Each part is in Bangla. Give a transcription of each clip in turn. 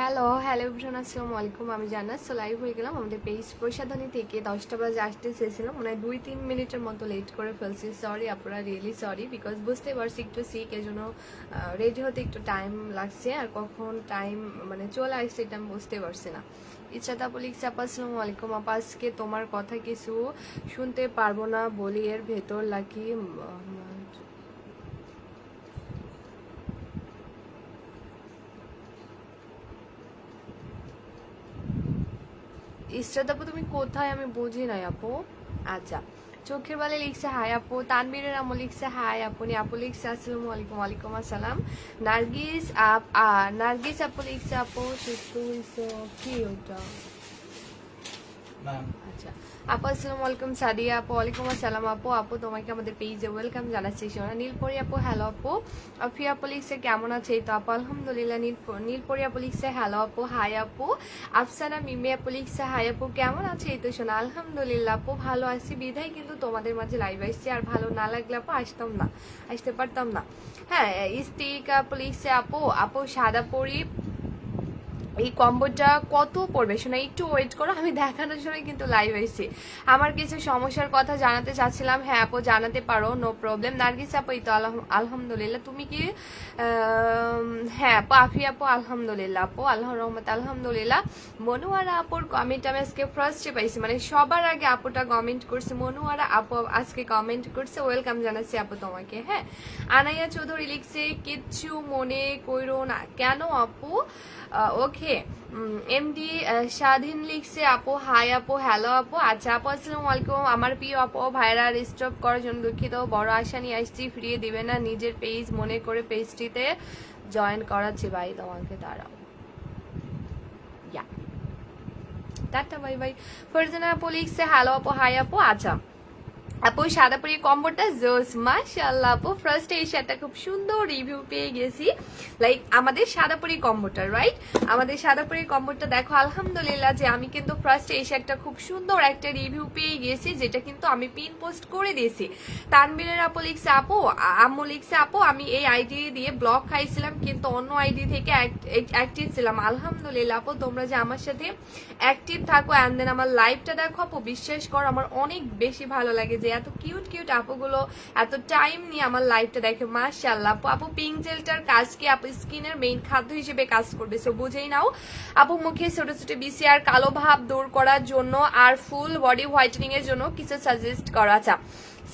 হ্যালো হ্যালো এভরিওয়ান, আসসালামু আলাইকুম। আমি জান্নাত। সো লাইভ হয়ে গেলাম আমাদের পেজ প্রসাধনী থেকে। 10টা বাজে আসতে চেয়েছিলাম, মানে 2-3 মিনিটের মতো লেট করে ফেলছি। সরি আপনারা, রিয়েলি সরি, বিকজ বুঝতে পারছি একটু সিক, এজন্য রেডি হতে একটু টাইম লাগছে। আর কখন টাইম মানে চলে আসছে এটা আমি বুঝতে পারছি না। ইচ্ছাতা বলি আপা, আসসালামু আলাইকুম আপা। আজকে তোমার কথা কিছু শুনতে পারবো না বলি এর ভেতর লাকি ইসরাত আপু, তুমি কোথায় আমি বুঝি নাই আপু। আচ্ছা, চোখের বালে লিখছে হাই আপু, তানবীরের আমু লিখছে হাই আপু, আপু লিখছে আসসালামু আলাইকুম। ওয়ালাইকুম আসসালাম। নার্গিস আপু লিখছে আপু সুস্থ হইছো কি ওটা। আচ্ছা আপু, আসসালামু আলাইকুম। সাদিয়া আপু, ওয়ালাইকুম আসসালাম আপু। আপু তোমাকে আমাদের পেজে ওয়েলকাম জানাচ্ছি। সোনা নীলপরি আপু, হ্যালো আপু। আফিয়া আপু লিখছে কেমন আছে, এই তো আপু আলহামদুলিল্লাহ। নীলপরি আপু লিখছে হ্যালো আপু, হাই আপু। আফসানা মিমি আপু লিখছে হাই আপু, কেমন আছে, এই তো সোনা আলহামদুলিল্লাহ আপু ভালো আছি। বিধায় কিন্তু তোমাদের মাঝে লাইভ আসছি, আর ভালো না লাগলে আপু আসতে পারতাম না। হ্যাঁ, ইস্তিকা আপু লিখছে আপু সাদা পরি এই কম্বোটা কত পড়বে শোনা, একটু ওয়েট করো, আমি দেখানোর সময় কিন্তু লাইভ এসেছি। আমার কিছু সমস্যার কথা জানাতে চাচ্ছিলাম। হ্যাঁ আপু জানাতে পারো, নো প্রবলেম। নার্গিস আপু, এই তো আলহামদুলিল্লাহ। তুমি কি হ্যাঁ আপু, আফি আপু আলহামদুলিল্লাহ আপু, আল্লাহর রহমত আলহামদুলিল্লাহ। মনুয়ারা আপুর কমেন্ট আমি আজকে ফার্স্টে পাইছি, মানে সবার আগে আপুটা কমেন্ট করছে। মনুয়ারা আপু আজকে কমেন্ট করছে, ওয়েলকাম জানাচ্ছি আপু তোমাকে। হ্যাঁ, আনাইয়া চৌধুরী লিখছে কিচ্ছু মনে কইরো না। কেন আপু? ওকে। এমডি স্বাধীন লিখছে আপু হাই আপু, হ্যালো আপু। আচ্ছা আপু, আসসালামু আলাইকুম। আমার প্রিয় আপু ভাইরা, ডিস্টার্ব করার জন্য দুঃখিত। বড় আশা নিয়ে আসছি, ফিরিয়ে দিবে না নিজের পেজ মনে করে পেজটিতে জয়েন করাচ্ছি ভাই তোমাকে। দাঁড়াও, ইয়া টাটা বাই বাই। ফারজানা আপু লিখছে হ্যালো আপু, হাই আপু। আচ্ছা আপু, সাদাপুরি কম্বোটা জোস, মাশাআল্লাহ আপু। ফার্স্ট এই শার্টটা খুব সুন্দর রিভিউ পেয়ে গেছি, লাইক আমাদের সাদাপুরি কম্বোটা, রাইট? আমাদের সাদাপুরি কম্বোটা দেখো আলহামদুলিল্লাহ, যে আমি কিন্তু ফার্স্ট এই শার্টটা খুব সুন্দর একটা রিভিউ পেয়ে গেছি, যেটা কিন্তু আমি পিন পোস্ট করে দিয়েছি। তানবীরের আপু লিখছে আপু, আম্মু লিখছে আপু আমি এই আইডি দিয়ে ব্লক খাইছিলাম, কিন্তু অন্য আইডি থেকে অ্যাক্টিভ ছিলাম। আলহামদুলিল্লাহ আপু, তোমরা যে আমার সাথে অ্যাক্টিভ থাকো অ্যান্ড দেন আমার লাইভটা দেখো আপু, বিশ্বাস করো আমার অনেক বেশি ভালো লাগে যে এত কিউট কিউট আপুগুলো এত টাইম নিয়ে আমার লাইভটা দেখে। মাশাআল্লাহ আপু। আপু পিঙ্ক জেলটার কাজ কি আপু স্কিনের মেইন খাদ্য হিসেবে কাজ করবে, সো বুঝেই নাও আপু। মুখে ছোট ছোট বিসিআর কালো ভাব দূর করার জন্য আর ফুল বডি হোয়াইটেনিং এর জন্য কিছু সাজেস্ট করা। আচ্ছা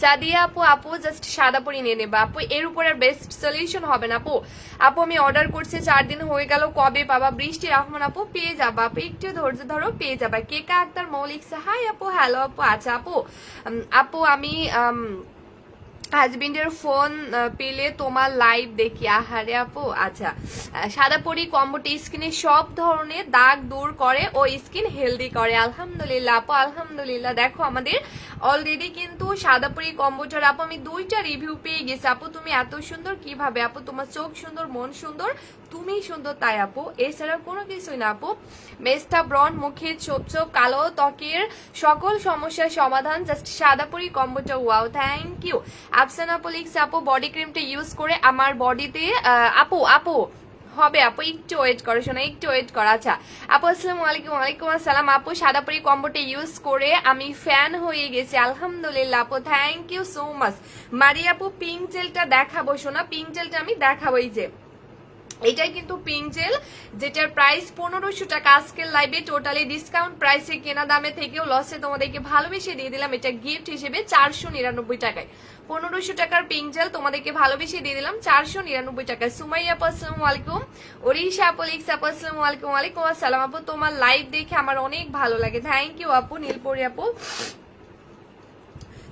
সাদিয়া আপু জাস্ট সাদা পরি নিয়ে নেবা আপু, এর উপর আর বেস্ট সলিউশন হবে না আপু। আপু আমি অর্ডার করছি 4 দিন হয়ে গেল, কবে পাবা? বৃষ্টি রহমান আপু, পেয়ে যাবা আপু, একটু ধৈর্য ধরো, পেয়ে যাবা। কেকা আক্তার মৌলিক হাই আপু, হ্যালো আপু। আচ্ছা আপু, আপু আমি হাজবেন্ডের ফোন পেলে তোমার লাইভ দেখি। আহারে আপু। আচ্ছা, সাদা পরি কম্বোটি স্কিনে সব ধরনের দাগ দূর করে ও স্কিন হেলদি করে। আলহামদুলিল্লাহ আপু, আলহামদুলিল্লাহ। দেখো আমাদের অলরেডি কিন্তু সাদা পরি কম্বোটার আপু আমি 2টা রিভিউ পেয়ে গেছি। আপু তুমি এত সুন্দর কিভাবে আপু? তোমার চোখ সুন্দর, মন সুন্দর, তুমি সুন্দর, তাই আপু, এছাড়া কোনো কিছুই না আপু। মেস্টা ব্রন, মুখে ছোপ ছোপ কালো ত্বকের সকল সমস্যার সমাধান জাস্ট সাদা পরি কম্বোটা। Wow, thank you. আফসানা আপু লিখছে আপু বডি ক্রিমটা ইউজ করে আমার বডিতে আপু হবে আপু, একটু ওয়েট করো শোনা, একটু ওয়েট করো। আচ্ছা আপু, আসসালামু আলাইকুম। ওয়ালাইকুম আসসালাম আপু। সাদাপুরি কম্বোটা ইউজ করে আমি ফ্যান হয়ে গেছি আলহামদুলিল্লাহ আপু, থ্যাংক ইউ সো মাচ। মারি আপু পিঙ্ক জেলটা দেখাবো শোনা, পিঙ্ক জেলটা আমি দেখাবো। এই যে এটাই কিন্তু পিঙ্ক জেল, যেটার প্রাইস 1500 টাকা। আজকের লাইভে টোটালি ডিসকাউন্ট প্রাইসে, কেনা দামে থেকেও লসে তোমাদেরকে ভালোবেসে দিয়ে দিলাম এটা গিফট হিসেবে 499 টাকায়। 1500 টাকার পিঙ্ক জেল তোমাদেরকে ভালোবেসে দিয়ে দিলাম 499 টাকায়। সুমাইয়া আপু, আসসালামু আলাইকুম। ওড়িশা আপু লিখছে আপু, আসসালামু আলাইকুম। ওয়ালাইকুম আসসালাম আপু, তোমার লাইভ দেখে আমার অনেক ভালো লাগে, থ্যাংক ইউ আপু। নীলপরি আপু,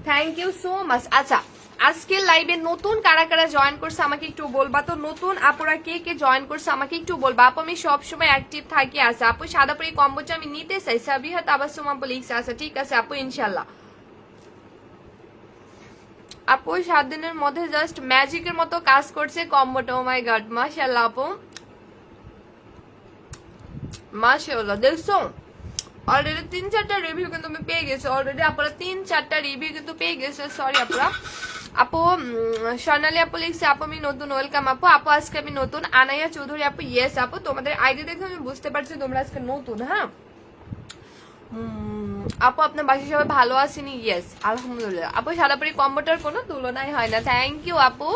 থ্যাংক ইউ সো মাচ। আচ্ছা, আজকের লাইভে নতুন কারা কারা জয়েন করছে আমাকে একটু বলবা তো। নতুন আপুরা কে কে জয়েন করছে আমাকে একটু বলবা আপু। আমি সবসময় অ্যাক্টিভ থাকি। আছে আপু, সাদাপুরি কম্বোটা আমি নিতে চাই। সাবিহা তাবাসসুম আপু লিখছে। আচ্ছা ঠিক আছে আপু, ইনশাল্লাহ। আপু 7 দিনের মধ্যে জাস্ট ম্যাজিকের মতো কাজ করছে কম্বোটা। ও মাই গড, মাশাআল্লাহ আপু, মাশাআল্লাহ। দেখছো অলরেডি 3-4টা রিভিউ কিন্তু আমি পেয়ে গেছি। অলরেডি আপনারা 3-4টা রিভিউ কিন্তু পেয়ে গেছে। সরি আপনারা, আপু স্বর্ণালী আপু লিখছে আপু আমি নতুন, ওয়েলকাম আপু। আপু আজকে আমি নতুন। আনাইয়া চৌধুরী আপু ইয়েস আপু, তোমাদের আইডি দেখে আমি বুঝতে পারছি তোমরা আজকে নতুন। হ্যাঁ আপু আপনার বাসায় সবাই ভালো আছেনি? ইয়েস আলহামদুলিল্লাহ আপু। সাদাপুরি কম্বোটার কোনো তুলনাই হয় না। থ্যাংক ইউ আপু,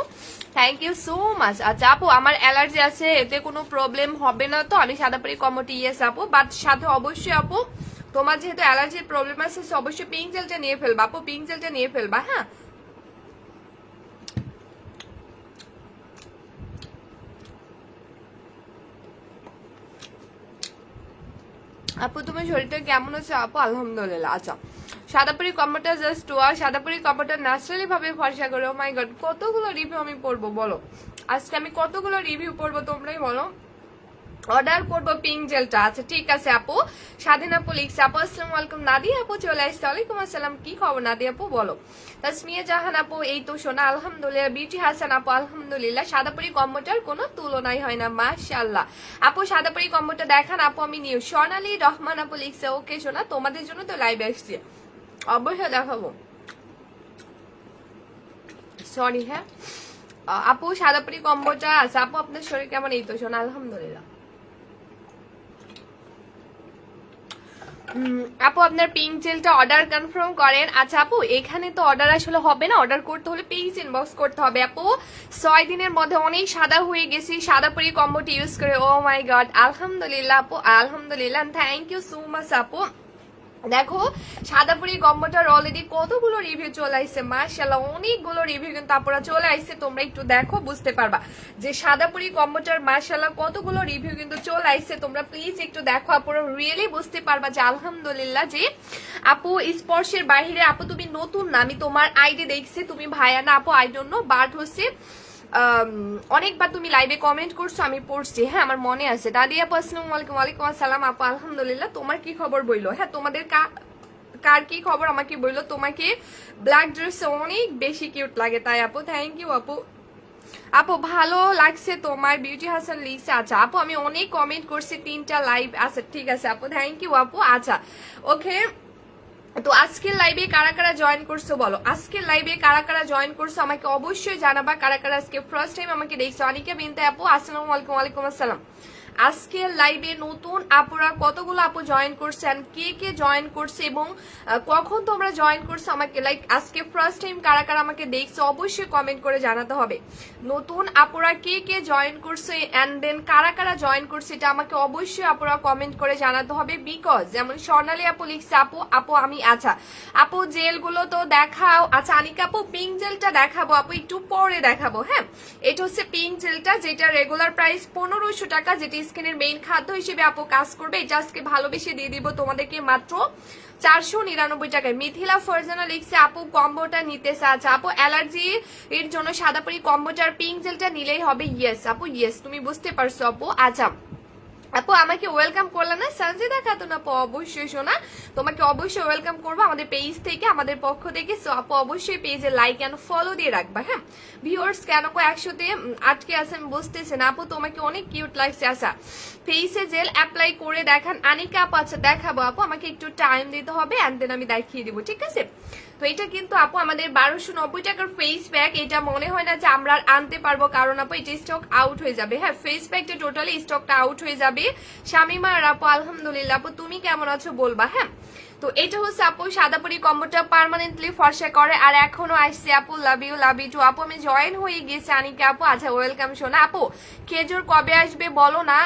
থ্যাংক ইউ সো মাচ। আচ্ছা আপু আমার অ্যালার্জি আছে, এতে কোনো প্রবলেম হবে না তো? আমি সাদাপুরি কম্বোটি ইয়েস আপু, বাট সাথে অবশ্যই আপু তোমার যেহেতু অ্যালার্জির প্রবলেম আছে অবশ্যই পিঙ্ক জেলটা নিয়ে ফেলবা আপু, পিঙ্ক জেলটা নিয়ে ফেলবা। হ্যাঁ আপু তোমার শরীরটা কেমন আছে? আপু আলহামদুলিল্লাহ। আচ্ছা সাদাপুরি কম্বোটা জাস্ট ওয়া, সাদাপুরি কম্বোটা ন্যাচারালি ভাবে ফর্সা করে। ও মাই গড কতগুলো রিভিউ আমি পড়বো বলো, আজকে আমি কতগুলো রিভিউ পড়বো তোমরাই বলো। অর্ডার করবো পিঙ্ক জেলটা। আচ্ছা ঠিক আছে আপু। স্বাধীন আপু লিখছে আপু আসসালামু আলাইকুম। নাদিয়া আপু চলে আসছে, ওয়ালাইকুম আসসালাম। কি খবর নাদিয়া আপু বলো। তাসমিয়া জাহান আপু এই তো শোনা আলহামদুলিল্লাহ। বিউটি হাসান আপু আলহামদুলিল্লাহ। সাদাপুরি কম্বোটার কোনো তুলনাই হয় না মাশাআল্লাহ। আপু সাদাপুরি কম্বোটা দেখান আপু, আমি নিউ। স্বর্ণালী রহমান আপু লিখছে ওকে শোনা, তোমাদের জন্য তো লাইভ আসছে, অবশ্যই দেখাবো। সরি হ্যাঁ আপু সাদাপুরি কম্বোটা আছে আপু। আপনার শরীর কেমন? এই তো শোনা আলহামদুলিল্লাহ। আপু আপনার পিঙ্ক জেলটা অর্ডার কনফার্ম করেন। আচ্ছা আপু এখানে তো অর্ডার আসলে হবে না, অর্ডার করতে হলে পেজ ইনবক্স করতে হবে আপু। 6 দিনের মধ্যে অনেক সাদা হয়ে গেছি সাদাপুরি কম্বোটি ইউজ করে। ও মাই গড আলহামদুলিল্লাহ আপু আলহামদুলিল্লাহ, থ্যাংক ইউ সো মাচ আপু। দেখো সাদাপুরি কম্বোটার অলরেডি কতগুলো রিভিউ চলে আসছে মাশাআল্লাহ, অনেকগুলো রিভিউ কিন্তু আপনারা চলে আসছে। তোমরা একটু দেখো বুঝতে পারবা যে সাদাপুরি কম্বোটার মাশাআল্লাহ কতগুলো রিভিউ কিন্তু চলে আসছে। তোমরা প্লিজ একটু দেখো আপনারা রিয়েলি বুঝতে পারবা যে আলহামদুলিল্লাহ যে আপু স্পর্শের বাইরে। আপু তুমি নতুন না, আমি তোমার আইডি দেখছি, তুমি ভাইয়া না আপু আই ডোন্ট নো, বাট হচ্ছে অনেকবার তুমি লাইভে কমেন্ট করছো আমি পড়ছি। হ্যাঁ আমার মনে আছে। দাদিয়া আপু আসসালামু আলাইকুম। ওয়ালাইকুম আসসালাম আপু আলহামদুলিল্লাহ। তোমার কি খবর বইলো? হ্যাঁ তোমাদের কার কি খবর আমাকে বইলো। তোমাকে ব্ল্যাক ড্রেসে অনেক বেশি কিউট লাগে তাই আপু। থ্যাংক ইউ আপু। আপু ভালো লাগছে তোমার, বিউটি হাসান লিখছে। আচ্ছা আপু আমি অনেক কমেন্ট করছি, 3টা লাইভ আছে। ঠিক আছে আপু থ্যাংক ইউ আপু। আচ্ছা ওকে, তো আজকের লাইভে কারা কারা জয়েন করছো বলো। আজকের লাইভে কারা কারা জয়েন করছো আমাকে অবশ্যই জানাবা। কারা কারা আজকে ফার্স্ট টাইম আমাকে দেখছো। অনিকা বিনতে আপু আসসালামু আলাইকুম। ওয়ালাইকুম আসসালাম। আজকের লাইভে নতুন আপুরা কতগুলো আপু জয়েন করছেন, কে কে জয়েন করছে এবং কখন তোমরা জয়েন করছো আমাকে লাইক আজকে ফার্স্ট টাইম কারা কারা আমাকে দেখছো অবশ্যই কমেন্ট করে জানাতে হবে। নতুন আপুরা কে কে জয়েন করছে এন্ড দেন কারা কারা জয়েন করছে এটা আমাকে অবশ্যই আপুরা কমেন্ট করে জানাতে হবে। বিকজ যেমন স্বর্ণালী আপু লিখছে আপু আপু আমি। আচ্ছা আপু জেলগুলো তো দেখাও। আচ্ছা আনিকা আপু পিঙ্ক জেলটা দেখাবো আপু, একটু পরে দেখাবো। হ্যাঁ এটা হচ্ছে পিঙ্ক জেলটা, যেটা রেগুলার প্রাইস 1500 টাকা, যেটা স্কিনের মেইন খাদ্য হিসেবে আপু কাজ করবে। এটা আজকে ভালোবেসে দিয়ে দিব তোমাদেরকে মাত্র 499 টাকায়। মিথিলা ফারজানা লিখছে আপু কম্বোটা নিতে চাচ্ছে। আপু অ্যালার্জি এর জন্য সাদাপুরি কম্বোটার পিঙ্ক জেলটা নিলেই হবে। ইয়েস আপু ইয়েস, তুমি বুঝতে পারছো আপু। আচ্ছা আপু আমাকে ওয়েলকাম করলে না সঞ্জিদা খাতুন আপু, অবশ্যই শোনা তোমাকে অবশ্যই ওয়েলকাম করবো আমাদের পেজ থেকে, আমাদের পক্ষ থেকে। সো আপু অবশ্যই পেজে লাইক এন্ড ফলো দিয়ে রাখবা। হ্যাঁ ভিউয়ার্স কেন কো 100-তে আটকে আছে আমি বুঝতেছি না আপু, তোমাকে অনেক কিউট লাগছে। আচ্ছা ফেসে জেল অ্যাপ্লাই করে দেখান আনিকা আপু। আচ্ছা দেখাবো আপু, আমাকে একটু টাইম দিতে হবে এন্ড দেন আমি দেখিয়ে দিব। ঠিক আছে তো এটা কিন্তু আপু আমাদের 1290 টাকার ফেস প্যাক। এটা মনে হয় না যে আমরা আনতে পারবো, কারণ আপু এটা স্টক আউট হয়ে যাবে। হ্যাঁ ফেস প্যাকটা টোটালি স্টকটা আউট হয়ে যাবে। শামিমা আর আপু আলহামদুলিল্লাহ। আপু তুমি কেমন আছো বলবা। হ্যাঁ তো এটা হচ্ছে আপু সাদাপুরি কম্বোটা পার্মানেন্টলি ফর্সা করে। আর এখনো আসছে আপু, লাভ ইউ টু আপু। আমি জয়েন হয়ে গেছি আনিকা আপু। আচ্ছা ওয়েলকাম শোনা আপু। খেজুর কবে আসবে বলো না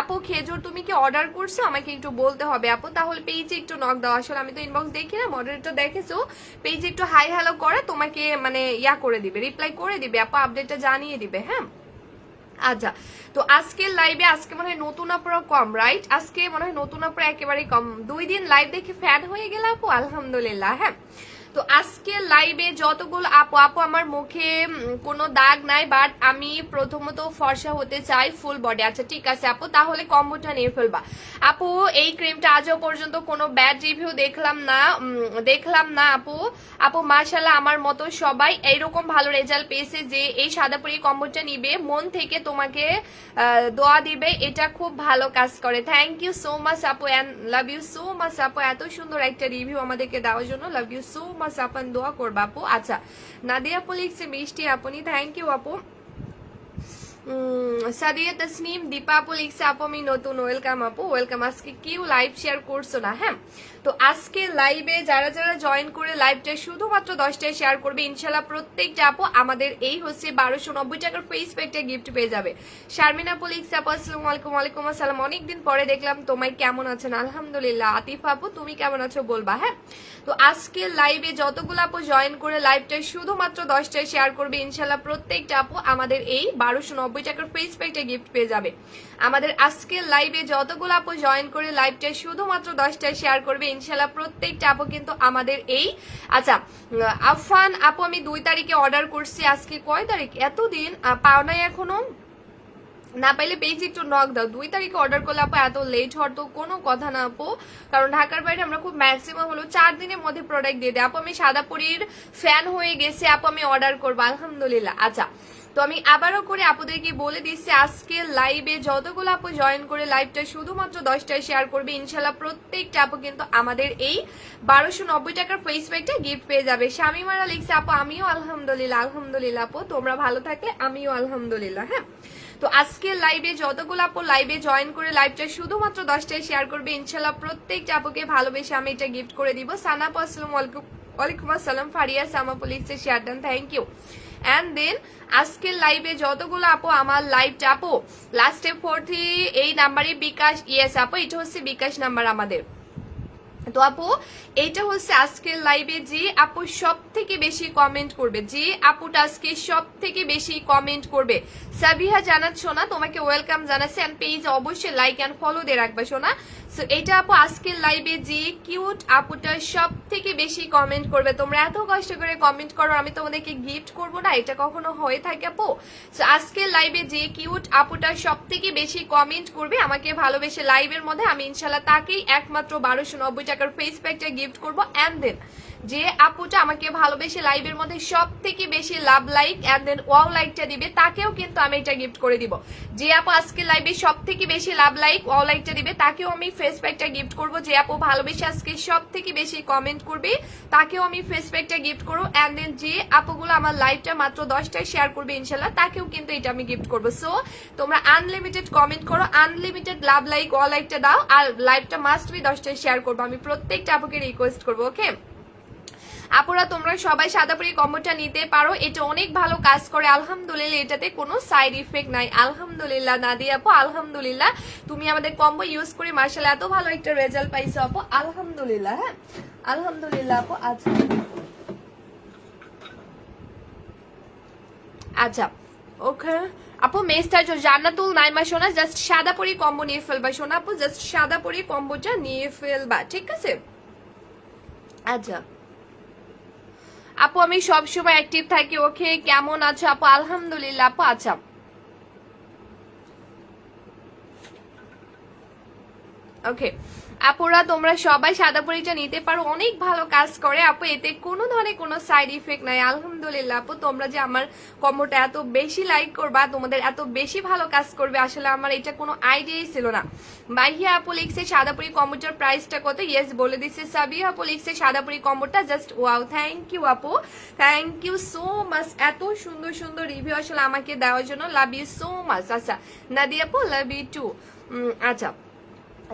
আপু। খেজুর তুমি কি অর্ডার করছো আমাকে একটু বলতে হবে আপু, তাহলে পেজে একটু নক দাও। আসলে আমি তো ইনবক্স দেখি না, মডারেটর দেখেছো, পেজে একটু হাই হ্যালো করে তোমাকে মানে ইয়া করে দিবে, রিপ্লাই করে দিবে আপু, আপডেটটা জানিয়ে দিবে। হ্যাঁ আচ্ছা তো আজকের লাইভে আজকে মনে হয় নতুন আপুরা কম, রাইট? আজকে মনে হয় নতুন আপুরা একেবারেই কম। 2 দিন লাইভ দেখে ফ্যান হয়ে গেল আপু আলহামদুলিল্লাহ। হ্যাঁ তো আজকে লাইভে যতগুলো আপু আপু আমার মুখে কোনো দাগ নাই, বাট আমি প্রথমত ফর্সা হতে চাই ফুল বডি। আচ্ছা ঠিক আছে আপু, তাহলে কম্বোটা নিয়ে ফেলবা আপু। এই ক্রিমটা আজও পর্যন্ত কোনো ব্যাড রিভিউ দেখলাম না আপু। আপু মাশাআল্লাহ আমার মতো সবাই এইরকম ভালো রেজাল্ট পেয়েছে যে এই সাদাপুরি কম্বোটা নিবে, মন থেকে তোমাকে দোয়া দিবে, এটা খুব ভালো কাজ করে। থ্যাংক ইউ সো মাচ আপু and love you so much আপু, এত সুন্দর একটা রিভিউ আমাদেরকে দেওয়ার জন্য। লাভ ইউ সো মাচ আপু, দোয়া করবা আপু। আচ্ছা, নাদিয়া আপু লিখছে মিষ্টি আপনি, থ্যাংক ইউ আপু। সাদিয়া তসনিম দীপা আপু লিখছে আপু আমি নতুন, ওয়েলকাম আপু, ওয়েলকাম। আজকে কেউ লাইভ শেয়ার করছো না, হ্যাঁ তো আজকে লাইভে যারা যারা জয়েন করে লাইভটা শুধুমাত্র 10টায় শেয়ার করবে ইনশাল্লাহ প্রত্যেকটা আপু আমাদের এই হচ্ছে 1290 টাকার ফেস প্যাকটা গিফট পেয়ে যাবে। শারমিনা আপু লিখছে আপু আসসালামু আলাইকুম। ওয়ালাইকুম আসসালাম, অনেকদিন পরে দেখলাম তোমায়, কেমন আছেন? আলহামদুলিল্লাহ। আতিফা আপু তুমি কেমন আছো বলবা, হ্যাঁ তো আজকে লাইভে যতগুলো আপু জয়েন করে লাইভটা শুধুমাত্র 10টায় শেয়ার করবে ইনশাল্লাহ প্রত্যেকটা আপু আমাদের এই 1290 টাকার ফেস প্যাকটা গিফট পেয়ে যাবে। আমাদের আজকের লাইভে যতগুলো আপু জয়েন করে লাইভটা শুধুমাত্র 10টায় শেয়ার করবে ইনশাল্লাহ প্রত্যেকটা আপু কিন্তু আমাদের এই, আচ্ছা আফান আপু আমি 2 তারিখে অর্ডার করছি, আজকে কয় তারিখ? এতদিন পাও নাই এখনো, না পাইলে পেজ একটু নক দাও। 2 তারিখে অর্ডার করলে আপু এত লেট হওয়ার তো কোনো কথা না আপু, কারণ ঢাকার বাইরে আমরা খুব ম্যাক্সিমাম হলো 4 দিনের মধ্যে প্রোডাক্ট দিয়ে দেয়। আপু আমি সাদাপুরীর ফ্যান হয়ে গেছে আপু, আমি অর্ডার করবো আলহামদুলিল্লাহ। আচ্ছা তো আমি আবারও করে আপুদেরকে বলে দিচ্ছি আজকে লাইভে যতগুলো আপু জয়েন করে লাইভটা শুধুমাত্র 10টায় শেয়ার করবে ইনশাল্লাহ প্রত্যেকটা আপু কিন্তু আমাদের এই 1290 টাকার ফেস প্যাকটা গিফট পেয়ে যাবে। শামিমারা লিখছে আপু আমিও আলহামদুলিল্লাহ। আলহামদুলিল্লাহ আপু, তোমরা ভালো থাকলে আমিও আলহামদুলিল্লাহ। হ্যাঁ তো আজকের লাইভে যতগুলো আপু লাইভে জয়েন করে লাইভটা শুধুমাত্র 10টায় শেয়ার করবে ইনশাল্লাহ প্রত্যেকটা আপুকে ভালোবেসে আমি এটা গিফট করে দিব। সানা আপু আসসালামু আলাইকুম। ওয়ালাইকুম আসসালাম। ফারিয়া সামা আপু লিখছে share done, thank you. And then আজকের লাইভে যতগুলো আপু আমার লাইভটা আপু লাস্টে 43 এই নাম্বারে বিকাশ, ইয়েস আপু এটা হচ্ছে বিকাশ নাম্বার আমাদের। তো আপু এইটা হচ্ছে আজকের লাইভে যে আপু সব থেকে বেশি কমেন্ট করবে, যে আপুটা আজকে সব থেকে বেশি কমেন্ট করবে, সাবিহা জানাত সোনা তোমাকে ওয়েলকাম জানাচ্ছে, এন্ড পেজ অবশ্যই লাইক এন্ড ফলো দিয়ে রাখবে সোনা। সো এটা আপু আজকের লাইভে যে কিউট আপুটা সব থেকে বেশি কমেন্ট করবে, তোমরা এত কষ্ট করে কমেন্ট করো আমি তোমাদেরকে গিফট করব না, এটা কখনো হয়ে থাকে আপু। সো আজকের লাইভে যে কিউট আপুটা সব থেকে বেশি কমেন্ট করবে আমাকে ভালোবেসে লাইভের মধ্যে, আমি ইনশাল্লাহ তাকেই একমাত্র 1290 টাকার ফেস প্যাকটা গিফট করবো। এন্ড দেন যে আপুটা আমাকে ভালোবেসে লাইভের মধ্যে সব থেকে বেশি love like and then wow লাইকটা দিবে তাকেও কিন্তু আমি এটা গিফট করে দিব। যে আপু আজকে লাইভে সব থেকে বেশি লাভ লাইক ওয়াও লাইকটা দিবে তাকেও আমি ফেস প্যাকটা গিফট করব। যে আপু ভালোবেসে আজকে সব থেকে বেশি কমেন্ট করবে তাকেও আমি ফেস প্যাকটা গিফট করবো। এন্ড দেন যে আপুগুলো আমার লাইভটা মাত্র 10টায় শেয়ার করবে ইনশাল্লাহ তাকেও কিন্তু এটা আমি গিফট করবো। সো তোমরা আনলিমিটেড কমেন্ট করো, আনলিমিটেড লাভ লাইক ওয়াও লাইকটা দাও, আর লাইভটা মাস্ট বি 10টায় শেয়ার করবো, আমি প্রত্যেকটা আপুকে রিকোয়েস্ট করবো। ওকে আপুরা তোমরা সবাই সাদাপুরি কম্বোটা নিতে পারো, এটা অনেক ভালো কাজ করে আলহামদুলিল্লাহ, এটাতে কোনো সাইড ইফেক্ট নাই আলহামদুলিল্লাহ। নাদিয়া আপু আলহামদুলিল্লাহ, তুমি আমাদের কম্বো ইউজ করে মার্শাল্লাহ এত ভালো একটা রেজাল্ট পাইছো আপু আলহামদুলিল্লাহ। হ্যাঁ আলহামদুলিল্লাহ আপু। আচ্ছা আচ্ছা ওকে আপু মেস্টার জান্নাতুল নাইমা সোনা জাস্ট সাদাপুরি কম্বো নিয়ে ফেলবা সোনা আপু, জাস্ট সাদাপুরি কম্বোটা নিয়ে ফেলবা, ঠিক আছে? আচ্ছা আপু আমি সবসময় অ্যাক্টিভ থাকি। ওকে কেমন আছো আপু? আলহামদুলিল্লাহ আপু। আচ্ছা ওকে আপুরা তোমরা সবাই সাদাপুরিটা নিতে পারো, অনেক ভালো কাজ করে আপু, এতে কোনো ধরনের কোনো সাইড ইফেক্ট নাই আলহামদুলিল্লাহ আপু। তোমরা যে আমার কম্বোটা এত বেশি লাইক করবা, তোমাদের এত বেশি ভালো কাজ করবে আসলে আমার এটা কোনো আইডিয়াই ছিল না। মাহিয়া আপু লিখছে সাদাপুরি কম্বোটার প্রাইসটা কত? ইয়েস বলে দিচ্ছে। সাবিয়া আপু লিখছে সাদাপুরি কম্বোটা জাস্ট ওয়াও, থ্যাংক ইউ আপু, থ্যাংক ইউ সো মাচ এত সুন্দর সুন্দর রিভিউ আসলে আমাকে দেওয়ার জন্য, লাভ ইউ সো মাচ। আচ্ছা নাদিয়া আপু লাভ ইউ টু। আচ্ছা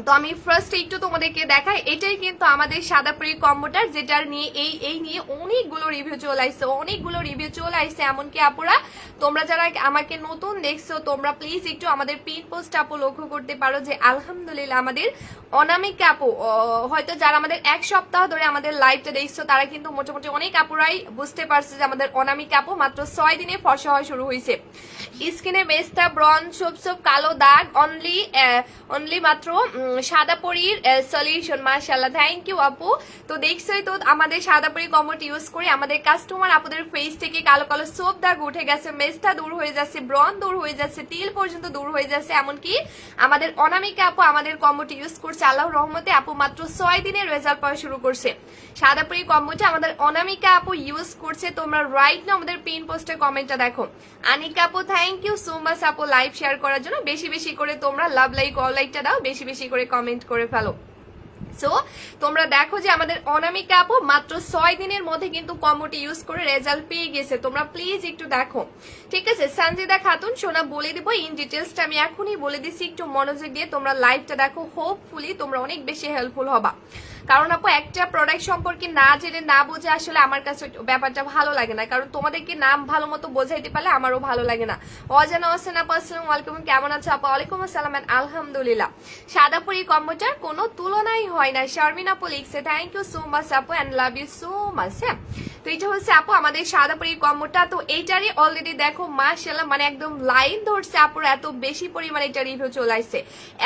তো আমি ফার্স্ট একটু তোমাদেরকে দেখাই, এটাই কিন্তু আমাদের সাদাপুরি কম্বোটার, যেটার নিয়ে এই নিয়ে অনেকগুলো রিভিউ চলে আসছে, অনেকগুলো রিভিউ চলে আসছে। এমনকি আপুরা তোমরা যারা আমাকে নতুন দেখছো তোমরা প্লিজ একটু আমাদের পিন পোস্ট আপু লক্ষ্য করতে পারো যে আলহামদুলিল্লাহ আমাদের অনামিকা আপু, হয়তো যারা আমাদের এক সপ্তাহ ধরে আমাদের লাইভটা দেখছো তারা কিন্তু মোটামুটি অনেক আপুরাই বুঝতে পারছে যে আমাদের অনামিকা আপু মাত্র 6 দিনে ফর্সা হওয়া শুরু হয়েছে। স্কিনে মেস্তা ব্রন সব কালো দাগ অনলি মাত্র সাদাপুরির সলিউশন, মাশাআল্লাহ থ্যাংক ইউ আপু। তো দেখছোই তো আমাদের সাদাপুরি কম্বোটি ইউজ করে আমাদের কাস্টমার আপুদের ফেস থেকে কালো কালো সোপ দাগ উঠে গেছে, মেস্তা দূর হয়ে যাচ্ছে, ব্রন দূর হয়ে যাচ্ছে, তিল পর্যন্ত দূর হয়ে যাচ্ছে। এমনকি আমাদের অনামিকা আপু আমাদের কম্বোটি ইউজ করছে আল্লাহর রহমতে, আপু মাত্র 6 দিনের রেজাল্ট পাওয়া শুরু করছে। সাদাপুরি কম্বোটা আমাদের অনামিকা আপু ইউজ করছে। তোমরা রাইট না আমাদের পিন পোস্টে কমেন্টটা দেখো। আনিকা আপু থ্যাংক ইউ সো মাচ আপু লাইভ শেয়ার করার জন্য, বেশি বেশি করে তোমরা লাভ লাইক অল লাইকটা দাও, বেশি বেশি করে কমেন্ট করে ফেলো। সো তোমরা দেখো যে আমাদের অনামিকা আপু মাত্র 6 দিনের মধ্যে কিন্তু কম্বোটি ইউজ করে রেজাল্ট পেয়ে গেছে। তোমরা প্লিজ একটু দেখো, ঠিক আছে। সঞ্জিদা খাতুন সোনা বলে দিব ইন ডিটেলসটা, আমি এখনই বলে দিচ্ছি, একটু মনোযোগ দিয়ে তোমরা লাইভটা দেখো, হোপফুলি তোমরা অনেক বেশি হেল্পফুল হবা। কারণ আপু একটা প্রোডাক্ট সম্পর্কে না জেনে না বুঝে আসলে আমার কাছে ব্যাপারটা ভালো লাগে না, কারণ তোমাদেরকে নাম ভালো মতো বোঝাইতে পারলে আমারও ভালো লাগে না। অজানা হোসেন আপু আসসালামু আলাইকুম, কেমন আছো আপু? ওয়ালাইকুম আসসালাম, আলহামদুলিল্লাহ। সাদাপুরি কম্বোটার কোনো তুলনাই হয় না। শারমিন আপু লিখছে থ্যাংক ইউ সো মাচ আপু and love you so much. হ্যাঁ, তো এটা হচ্ছে আপু আমাদের সাদাপুরি কম্বোটা। তো এইটারই অলরেডি দেখো মাশাআল্লাহ মানে একদম লাইন ধরছে আপুর, এত বেশি পরিমাণে এটা রিভিউ চলে আসছে,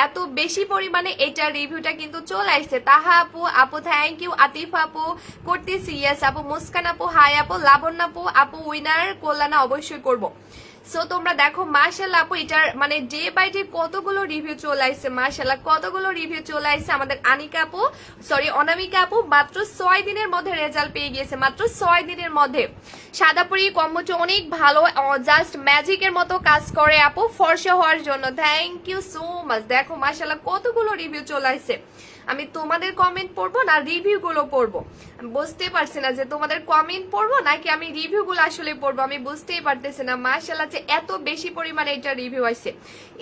এত বেশি পরিমাণে এটা রিভিউটা কিন্তু চলে আসছে। তাহা আপু, আপু থ্যাংক ইউ। আতিফ আপু করতেছি, ইয়েস আপু। মুস্কান আপু হাই আপু। লাবণ্য আপু, আপু উইনার কল্যাণা অবশ্যই করবো। সো তোমরা দেখো মাশাআল্লাহ আপু এটার মানে ডে বাই ডে কতগুলো রিভিউ চলে আসছে, মাশাআল্লাহ কতগুলো রিভিউ চলে আসছে। আমাদের আনিকা আপু সরি অনামিকা আপু মাত্র 6 দিনের মধ্যে রেজাল্ট পেয়ে গিয়েছে, মাত্র 6 দিনের মধ্যে। সাদাপুরি কম্বোটা অনেক ভালো, জাস্ট ম্যাজিকের মতো কাজ করে আপু ফর্সা হওয়ার জন্য। Thank you so much. দেখো মাশাআল্লাহ কতগুলো রিভিউ চলে আসছে। আমি তোমাদের কমেন্ট পড়বো না রিভিউ গুলো পড়বো, বুঝতে পারছি না যে তোমাদের কমেন্ট পড়বো নাকি আমি রিভিউ গুলো আসলে পড়বো, আমি বুঝতেই পারতেছি না। মাশাআল্লাহ যে এত বেশি পরিমাণে এটা রিভিউ আসছে।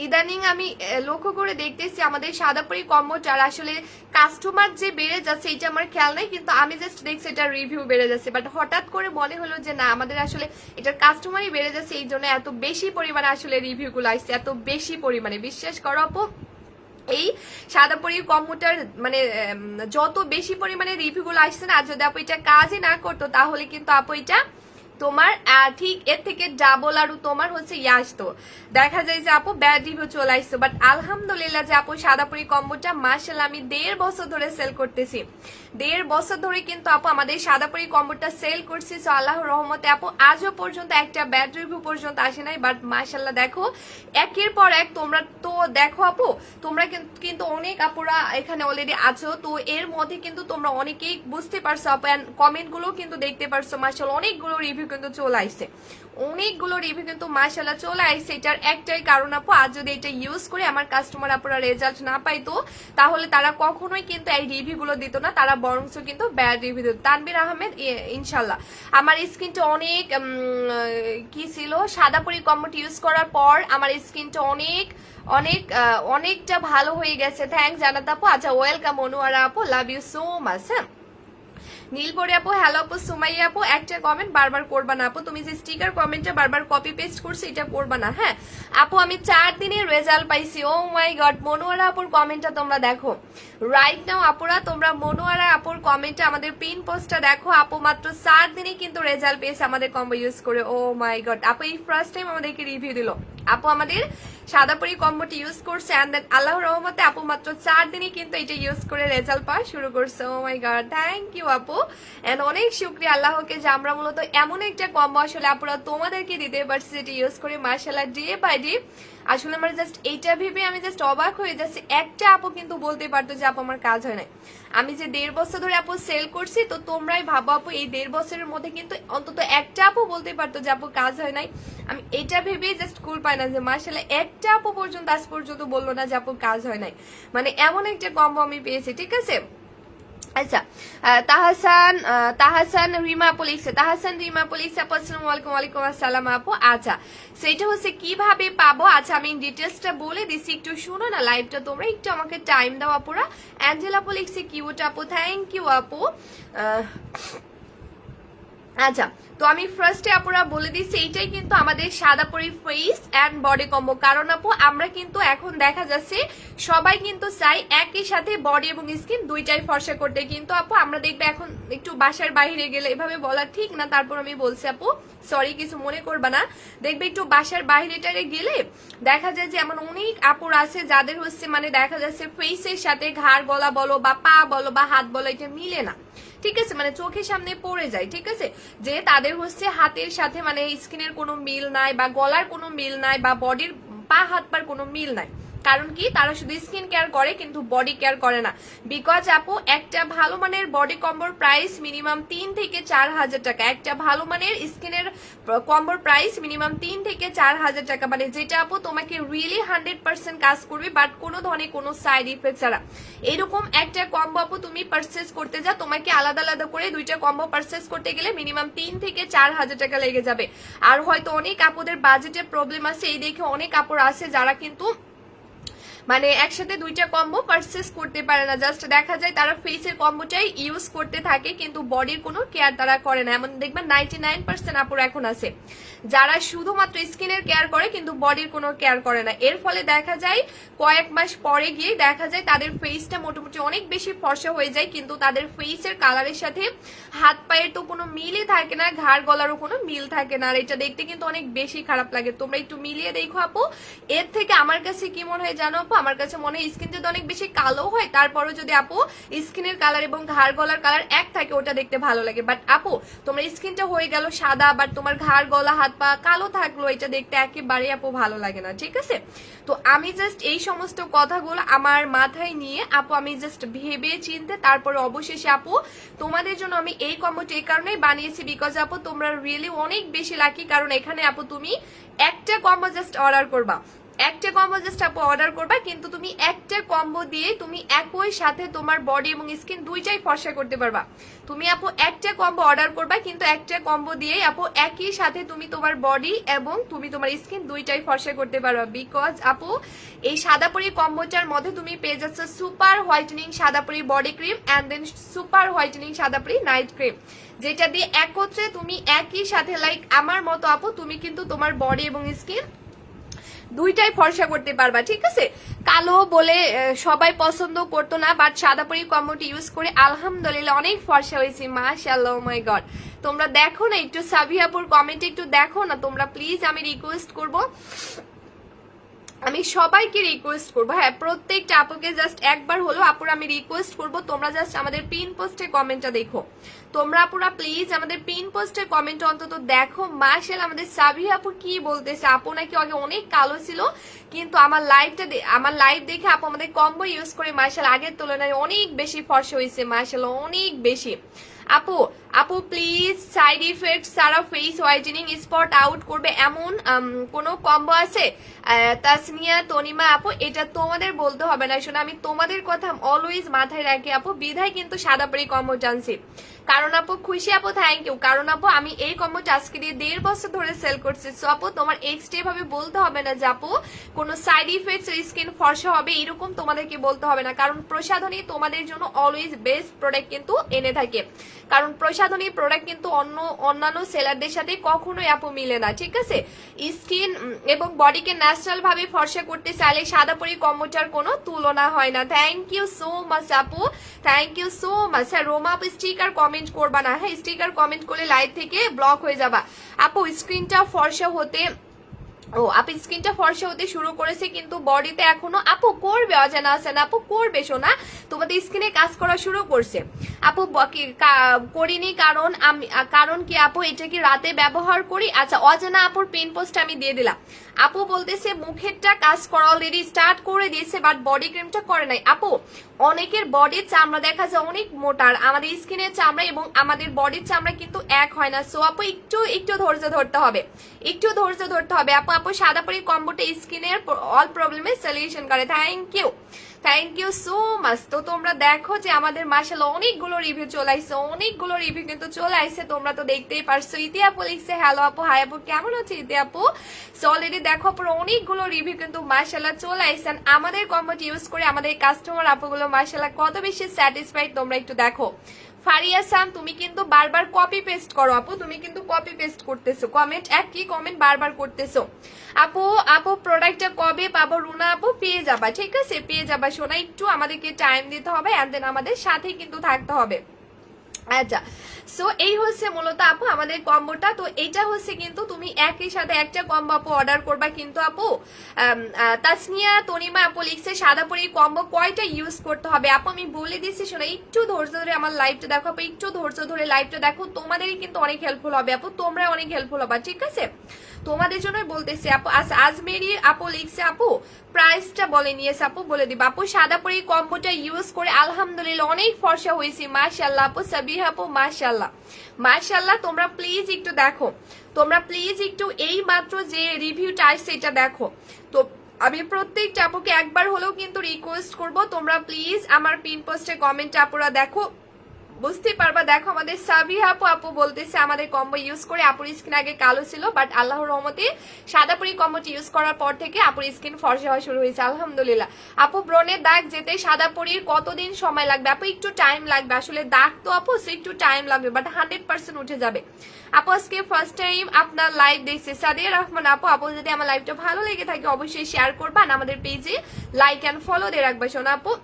ইদানিং আমি লক্ষ্য করে দেখতেছি আমাদের সাদাপুরি কম্বোটার আসলে কাস্টমার যে বেড়ে যাচ্ছে এটা আমার খেয়াল নাই, কিন্তু আমি জাস্ট দেখছি এটা রিভিউ বেড়ে যাচ্ছে। বাট হঠাৎ করে মনে হলো যে না আমাদের আসলে এটার কাস্টমারই বেড়ে যাচ্ছে, এই জন্য এত বেশি পরিমাণে আসলে রিভিউ গুলো আসছে, এত বেশি পরিমাণে। বিশ্বাস করো আপু এই সাদাপুরি কম্বোটার মানে যত বেশি পরিমাণে রিভিউ গুলো আসছে না, যদি আপু এটা কাজই না করতো তাহলে কিন্তু আপু এটা তোমার ঠিক এর থেকে ডাবল আরো তোমার হচ্ছে ইয়ে আসতো। দেখা যায় যে আপু ব্যাড রিভিউ চলে আসতো। বাট আলহামদুলিল্লাহ যে আপু সাদাপুরি কম্বোটা মাশাআল্লাহ আমি 1.5 বছর ধরে সেল করতেছি, 1.5 বছর ধরে কিন্তু আপু আমাদের সাদাপুরি কম্বোটা সেল করছি। সো আল্লাহর রহমতে আপু আজও পর্যন্ত একটা ব্যাড রিভিউ পর্যন্ত আসে নাই। বাট মাশাআল্লাহ দেখো একের পর এক তোমরা তো দেখো আপু, তোমরা কিন্তু অনেক আপুরা এখানে অলরেডি আছো, তো এর মধ্যে কিন্তু তোমরা অনেকেই বুঝতে পারছো আপু, কমেন্ট গুলো কিন্তু দেখতে পারছো। মাশাআল্লাহ অনেকগুলো রিভিউ কিন্তু চলে আসছে, অনেকগুলো রিভিউ কিন্তু মাশাআল্লাহ চলে আসছে। এটার একটাই কারণ আপু, আজ যদি এটা ইউজ করে আমার কাস্টমার আপুরা রেজাল্ট না পাইতো তাহলে তারা কখনোই কিন্তু এই রিভিউ গুলো দিত না, তারা বরঞ্চ কিন্তু ব্যাড রিভিউ দিত। তানভীর আহমেদ ইনশাল্লাহ আমার স্কিনটা অনেক কি ছিল, সাদাপুরি কম্বোটি ইউজ করার পর আমার স্কিনটা অনেক অনেক অনেকটা ভালো হয়ে গেছে। থ্যাংকস জানাত আপু। আচ্ছা ওয়েলকাম অনুয়ারা আপু, লাভ ইউ সো মাচ। হ্যাঁ নীলপরি আপু হ্যালো আপু। সুমাইয়া আপু একটা কমেন্ট বারবার করবা না আপু, তুমি যে স্টিকার কমেন্টটা বারবার কপি পেস্ট করছো এটা করবা না। হ্যাঁ আপু আমি 4 দিনের রেজাল্ট পাইছি। ও মাই গড, মনোয়ারা আপুর কমেন্টটা তোমরা দেখো রাইট নাও আপুরা, তোমরা মনোয়ারা আপুর কমেন্টটা আমাদের পিন পোস্টটা দেখো। আপু মাত্র 4 দিনে কিন্তু রেজাল্ট পেয়েছে আমাদের কম্বো ইউজ করে। ও মাই গড, আপু এই ফার্স্ট টাইম আমাদেরকে রিভিউ দিল। আপু আমাদের সাদাপুরি কম্বোটি ইউজ করছে এন্ড দেন আল্লাহর রহমতে আপু মাত্র 4 দিনই কিন্তু এটা ইউজ করে রেজাল্ট পাওয়া শুরু করছে। ও মাই গড, থ্যাংক ইউ আপু এন্ড অনেক শুকরিয়া আল্লাহকে যে আমরা মূলত এমন একটা কম্বো আসলে আপুরা তোমাদেরকে দিতে পারছি যেটা ইউজ করে মাশাআল্লাহ ডে বাই ডে। আসলে আমার জাস্ট এইটা ভেবে আমি জাস্ট অবাক হয়ে যাচ্ছি, একটা আপু কিন্তু বলতে পারতো যে আপু আমার কাজ হয় নাই। আমি যে 1.5 বছর ধরে আপু সেল করছি, তো তোমরাই ভাবো আপু এই 1.5 বছরের মধ্যে কিন্তু অন্তত একটা আপু বলতে পারতো যে আপু কাজ হয় নাই। আমি এটা ভেবেই জাস্ট কুল পাই না যে মাশাআল্লাহ একটা আপু পর্যন্ত আজ পর্যন্ত বললো না যে আপু কাজ হয় নাই। মানে এমন একটা কম্বো আমি পেয়েছি, ঠিক আছে। আচ্ছা তাহাসান রিমা আপু লিখছে, তাহাসান রিমা আপু লিখছে আপু আসসালামু আলাইকুম। ওয়ালাইকুম আসসালাম আপু। আচ্ছা সেটা হচ্ছে কিভাবে পাবো, আচ্ছা আমি ডিটেলসটা বলে দিচ্ছি, একটু শুনো না লাইভটা, তোমরা একটু আমাকে টাইম দাও আপুরা। অ্যাঞ্জেলা আপু লিখছে কিউট আপু, থ্যাংক ইউ আপু। আচ্ছা তো আমি ফার্স্টে আপুরা বলে দিচ্ছি এইটাই কিন্তু আমাদের সাদাপুরি ফেস এন্ড বডি কম্বো। কারণ আপু আমরা কিন্তু এখন দেখা যাচ্ছে সবাই কিন্তু চাই একই সাথে বডি এবং স্কিন দুইটাই ফর্সা করতে, কিন্তু আপু আমরা দেখবে এখন একটু বাসার বাইরে গেলে, এভাবে বলা ঠিক না তারপর আমি বলছি আপু সরি কিছু মনে করবা না, দেখবে একটু বাসার বাইরেটারে গেলে দেখা যায় যে এমন অনেক আপুর আছে যাদের হচ্ছে মানে দেখা যাচ্ছে ফেসের সাথে ঘাড় গলা বলো বা পা বলো বা হাত বলো এটা মিলে না, ঠিক আছে, মানে চোখের সামনে পড়ে যায়, ঠিক আছে, যে তাদের হচ্ছে হাতের সাথে মানে স্কিনের কোনো মিল নাই বা গলার কোনো মিল নাই বা বডির পা হাত পার কোনো মিল নাই। কারণ কি তারা শুধু স্কিন কেয়ার করে কিন্তু বডি কেয়ার করে না। বিকজ আপু একটা ভালো মানের বডি কম্বোর প্রাইস মিনিমাম 3 থেকে 4,000 টাকা, একটা ভালো মানের স্কিনের কম্বোর প্রাইস মিনিমাম 3 থেকে 4,000 টাকা, মানে যেটা আপু তোমাকে রিয়েলি 100% কাজ করবে বাট কোনো ধরনের কোনো সাইড ইফেক্ট ছাড়া। এরকম একটা কম্বো আপু তুমি পারচেস করতে যা তোমাকে আলাদা আলাদা করে দুইটা কম্বো পারচেস করতে গেলে মিনিমাম 3 থেকে 4,000 টাকা লেগে যাবে। আর হয়তো অনেক আপুদের বাজেটের প্রবলেম আছে, এই দেখে অনেক আপুর আছে যারা কিন্তু মানে একসাথে দুইটা কম্বো পারচেস করতে পারে না, জাস্ট দেখা যায় তারা ফেসের কম্বোটাই ইউজ করতে থাকে কিন্তু বডির কোনো কেয়ার তারা করে না। এমন দেখবেন 99% আপুর এখন আছে যারা শুধুমাত্র স্কিনের কেয়ার করে কিন্তু বডির কোনো কেয়ার করে না। এর ফলে দেখা যায় কয়েক মাস পরে গিয়ে দেখা যায় তাদের ফেসটা মোটামুটি অনেক বেশি ফর্সা হয়ে যায় কিন্তু তাদের ফেসের কালারের সাথে হাত পায়ের তো কোনো মিলই থাকে না, ঘাড় গলারও কোনো মিল থাকে না। আর এটা দেখতে কিন্তু অনেক বেশি খারাপ লাগে। তোমরা একটু মিলিয়ে দেখো আপু। এর থেকে আমার কাছে কি মনে হয় জানো আপু, আমার কাছে মনে হয় স্কিন যদি অনেক বেশি কালো হয় তারপরও যদি আপু স্কিনের কালার এবং ঘাড় গলার কালার এক থাকে ওটা দেখতে ভালো লাগে, বাট আপু তোমার স্কিনটা হয়ে গেল সাদা বাট তোমার ঘাড় গলা হাত পা কালো থাকলো, এটা দেখতে একেবারে আপু ভালো লাগে না, ঠিক আছে? তো আমি জাস্ট এই সমস্ত কথাগুলো আমার মাথায় নিয়ে আপু আমি জাস্ট ভেবে চিনতে তারপরে অবশেষে আপু তোমাদের জন্য আমি এই কম্বোটা এই কারণেই বানিয়েছি বিকজ আপু তোমরা রিয়েলি অনেক বেশি লাকি। কারণ এখানে আপু তুমি একটা কম্বো জাস্ট অর্ডার করবা, একটা কম্বো জাস্ট আপু অর্ডার করবা কিন্তু তুমি একটা কম্বো দিয়ে তুমি একই সাথে তোমার বডি এবং স্কিন দুইটাই ফর্সা করতে পারবা। তুমি আপু একটা কম্বো অর্ডার করবা কিন্তু একটা কম্বো দিয়ে আপু একই সাথে তুমি তোমার বডি এবং তুমি তোমার স্কিন দুইটাই ফর্সা করতে পারবা। বিকজ আপু এই সাদাপুরি কম্বোটার মধ্যে তুমি পেয়ে যাচ্ছ super whitening Sadapuri body cream and then super whitening Sadapuri night cream, যেটা দিয়ে একত্রে তুমি একই সাথে লাইক আমার মতো আপু তুমি কিন্তু তোমার বডি এবং স্কিন দুইটাই ফর্সা করতে পারবা, ঠিক আছে? কালো বলে সবাই পছন্দ করতো না বাট সাদাপুরি কম্বোটি ইউজ করে আলহামদুলিল্লাহ অনেক ফর্সা হয়েছে মাশাআল্লাহ। ও মাই গড, তোমরা দেখো না একটু সাবিহাপুর কমেন্টে একটু দেখো না তোমরা প্লিজ, আমি রিকোয়েস্ট করবো, আমি সবাইকে রিকোয়েস্ট করবো, হ্যাঁ প্রত্যেকটা আপুকে জাস্ট একবার হলো আপুর আমি রিকোয়েস্ট করবো তোমরা জাস্ট আমাদের পিন পোস্টের কমেন্টটা দেখো। তোমরা আপুরা প্লিজ আমাদের পিন পোস্টের কমেন্ট অন্তত দেখো। মাশাআল্লাহ আমাদের সাবিহা আপু কি বলতেছে, আপু নাকি আগে অনেক কালো ছিল কিন্তু আমার লাইভ দেখে আপু আমাদের কম্বো ইউজ করে মাশাআল্লাহ আগের তুলনায় অনেক বেশি ফর্সা হয়েছে মাশাআল্লাহ অনেক বেশি। আপু আপু প্লিজ সাইড ইফেক্ট ছাড়া ফেস হোয়াইটেনিং স্পট আউট করবে এমন কোনো কম্বো আছে? তাসনিয়া তনিমা আপু এটা তোমাদের বলতে হবে না, শোনো আমি তোমাদের কথা অলওয়েজ মাথায় রাখি আপু, বিধায় কিন্তু সাদাপুরি কম্বো জানছি। কারণ আপু খুশি আপু থ্যাংক ইউ, কারণ আপু আমি এই কম্বোটা আজকে দিয়ে 1.5 বছর ধরে সেল করছি। সো আপু তোমার এক্সট্রা ভাবে বলতে হবে না যে আপু কোনো সাইড ইফেক্টস স্কিন ফর্সা হবে এরকম তোমাদেরকে বলতে হবে না, কারণ প্রসাধনী তোমাদের জন্য অলওয়েজ বেস্ট প্রোডাক্ট কিন্তু এনে থাকে। কারণ প্রসাধনী প্রোডাক্ট কিন্তু অন্যান্য সেলারদের সাথে কখনোই আপু মিলে না, ঠিক আছে? স্কিন এবং বডিকে ন্যাচারাল ভাবে ফর্সা করতে চাইলে সাদাপুরি কম্বোটার কোনো তুলনা হয় না। থ্যাংক ইউ সো মাচ আপু, থ্যাংক ইউ সো মাচ। হ্যাঁ রোমা আপু স্টিকার কমেন্ট করবা না, হ্যাঁ স্টিকার কমেন্ট করলে লাইভ থেকে ব্লক হয়ে যাবা। আপু স্ক্রিনটা ফর্সা হতে আপু স্কিনটা ফর্সা হতে শুরু করেছে কিন্তু বডিতে এখনো আপু করবে, অজানা আছে না আপু করবে, শোনা তোমাদের স্কিনে কাজ করা শুরু করছে আপু করিনি কারণ কি আপু এটা কি রাতে ব্যবহার করি? আচ্ছা অজানা আপুর পিন পোস্ট আমি দিয়ে দিলাম। আপু বলতেছে মুখেরটা কাজ করা অলরেডি স্টার্ট করে দিয়েছে বাট বডি ক্রিমটা করে নাই। আপু অনেকের বডির চামড়া দেখা যায় অনেক মোটার, আমাদের স্কিনের চামড়া এবং আমাদের বডির চামড়া কিন্তু এক হয় না। সো আপু একটু ধৈর্য ধরতে হবে, একটু ধৈর্য ধরতে হবে আপু। আপু সাদাপুরি কম্বোটা স্কিনের অল প্রবলেমের সলিউশন করে। Thank you so much. তো তোমরা দেখো যে আমাদের মাশাআল্লাহ অনেকগুলো রিভিউ চলে আসছে, অনেকগুলো রিভিউ কিন্তু চলে আসছে, তোমরা তো দেখতেই পারছো। ইতি আপু লিখছে হ্যালো আপু, হাই আপু কেমন আছে ইতি আপু? সো অলরেডি দেখো পুরো অনেকগুলো রিভিউ কিন্তু মাশাআল্লাহ চলে আসছেন আমাদের কম্বোটি ইউজ করে। আমাদের কাস্টমার আপুগুলো মাশাআল্লাহ কত বেশি স্যাটিসফাইড তোমরা একটু দেখো। ফারিয়া সাম তুমি কিন্তু বারবার কপি পেস্ট করো আপু, তুমি কিন্তু কপি পেস্ট করতেছো কমেন্ট, একই কমেন্ট বারবার করতেছো আপু প্রোডাক্টটা কবে পাবো? রুনা আপু পেয়ে যাবা, ঠিক আছে পেয়ে যাবা সোনা, একটু আমাদেরকে টাইম দিতে হবে এন্ড দেন আমাদের সাথে কিন্তু থাকতে হবে। আচ্ছা, সো এই হচ্ছে মূলত আপু আমাদের কম্বোটা। তো এইটা হচ্ছে কিন্তু তুমি একই সাথে একটা কম্বো আপু অর্ডার করবা কিন্তু আপু তাসনিয়া তনিমা আপু লিখছে সাদা পরি কম্বো কয়টা ইউজ করতে হবে আপু আমি বলে দিচ্ছি, শোনো একটু ধৈর্য ধরে আমার লাইভটা দেখো আপু, একটু ধৈর্য ধরে লাইভটা দেখো, তোমাদেরই কিন্তু অনেক হেল্পফুল হবে আপু, তোমরা অনেক হেল্পফুল হবা, ঠিক আছে? তোমাদের জন্যই বলতেছি আপু। আজমেরি আপু লিখছে আপু প্রাইসটা বলে নিয়েছে আপু, বলে দিব আপু। সাদা পরি কম্বোটা ইউজ করে আলহামদুলিল্লাহ অনেক ফর্সা হয়েছি, মাশাআল্লাহ আপু। সাবিহা আপু মাশাআল্লাহ মাশাআল্লাহ। তোমরা প্লিজ একটু দেখো, তোমরা প্লিজ একটু এই মাত্র যে রিভিউটা আসছে এটা দেখো। তো আমি প্রত্যেকটা আপুকে একবার হলেও কিন্তু রিকোয়েস্ট করব, তোমরা প্লিজ আমার পিন পোস্টে কমেন্ট আপুরা দেখো, বুঝতে পারবা। দেখো আমাদের সাবিহা আপু বলতেছে আমাদের কম্বো ইউজ করে আপুর স্কিন আগে কালো ছিল, বাট আল্লাহর রহমতে সাদাপুরি কম্বোটি ইউজ করার পর থেকে আপুর স্কিন ফর্সা হওয়া শুরু হয়েছে আলহামদুলিল্লাহ। আপু ব্রণের দাগ যেতে সাদাপুরির কতদিন সময় লাগবে আপু? একটু টাইম লাগবে আসলে, দাগ তো আপু একটু টাইম লাগবে, বাট 100% উঠে যাবে আপু। আজকে ফার্স্ট টাইম আপনার লাইভ দেখছে সাদিয়া রহমান আপু। আপু যদি আমার লাইভটা ভালো লেগে থাকে অবশ্যই শেয়ার করবেন, আমাদের পেজে লাইক এন্ড ফলো দিয়ে রাখবে শোনা আপু।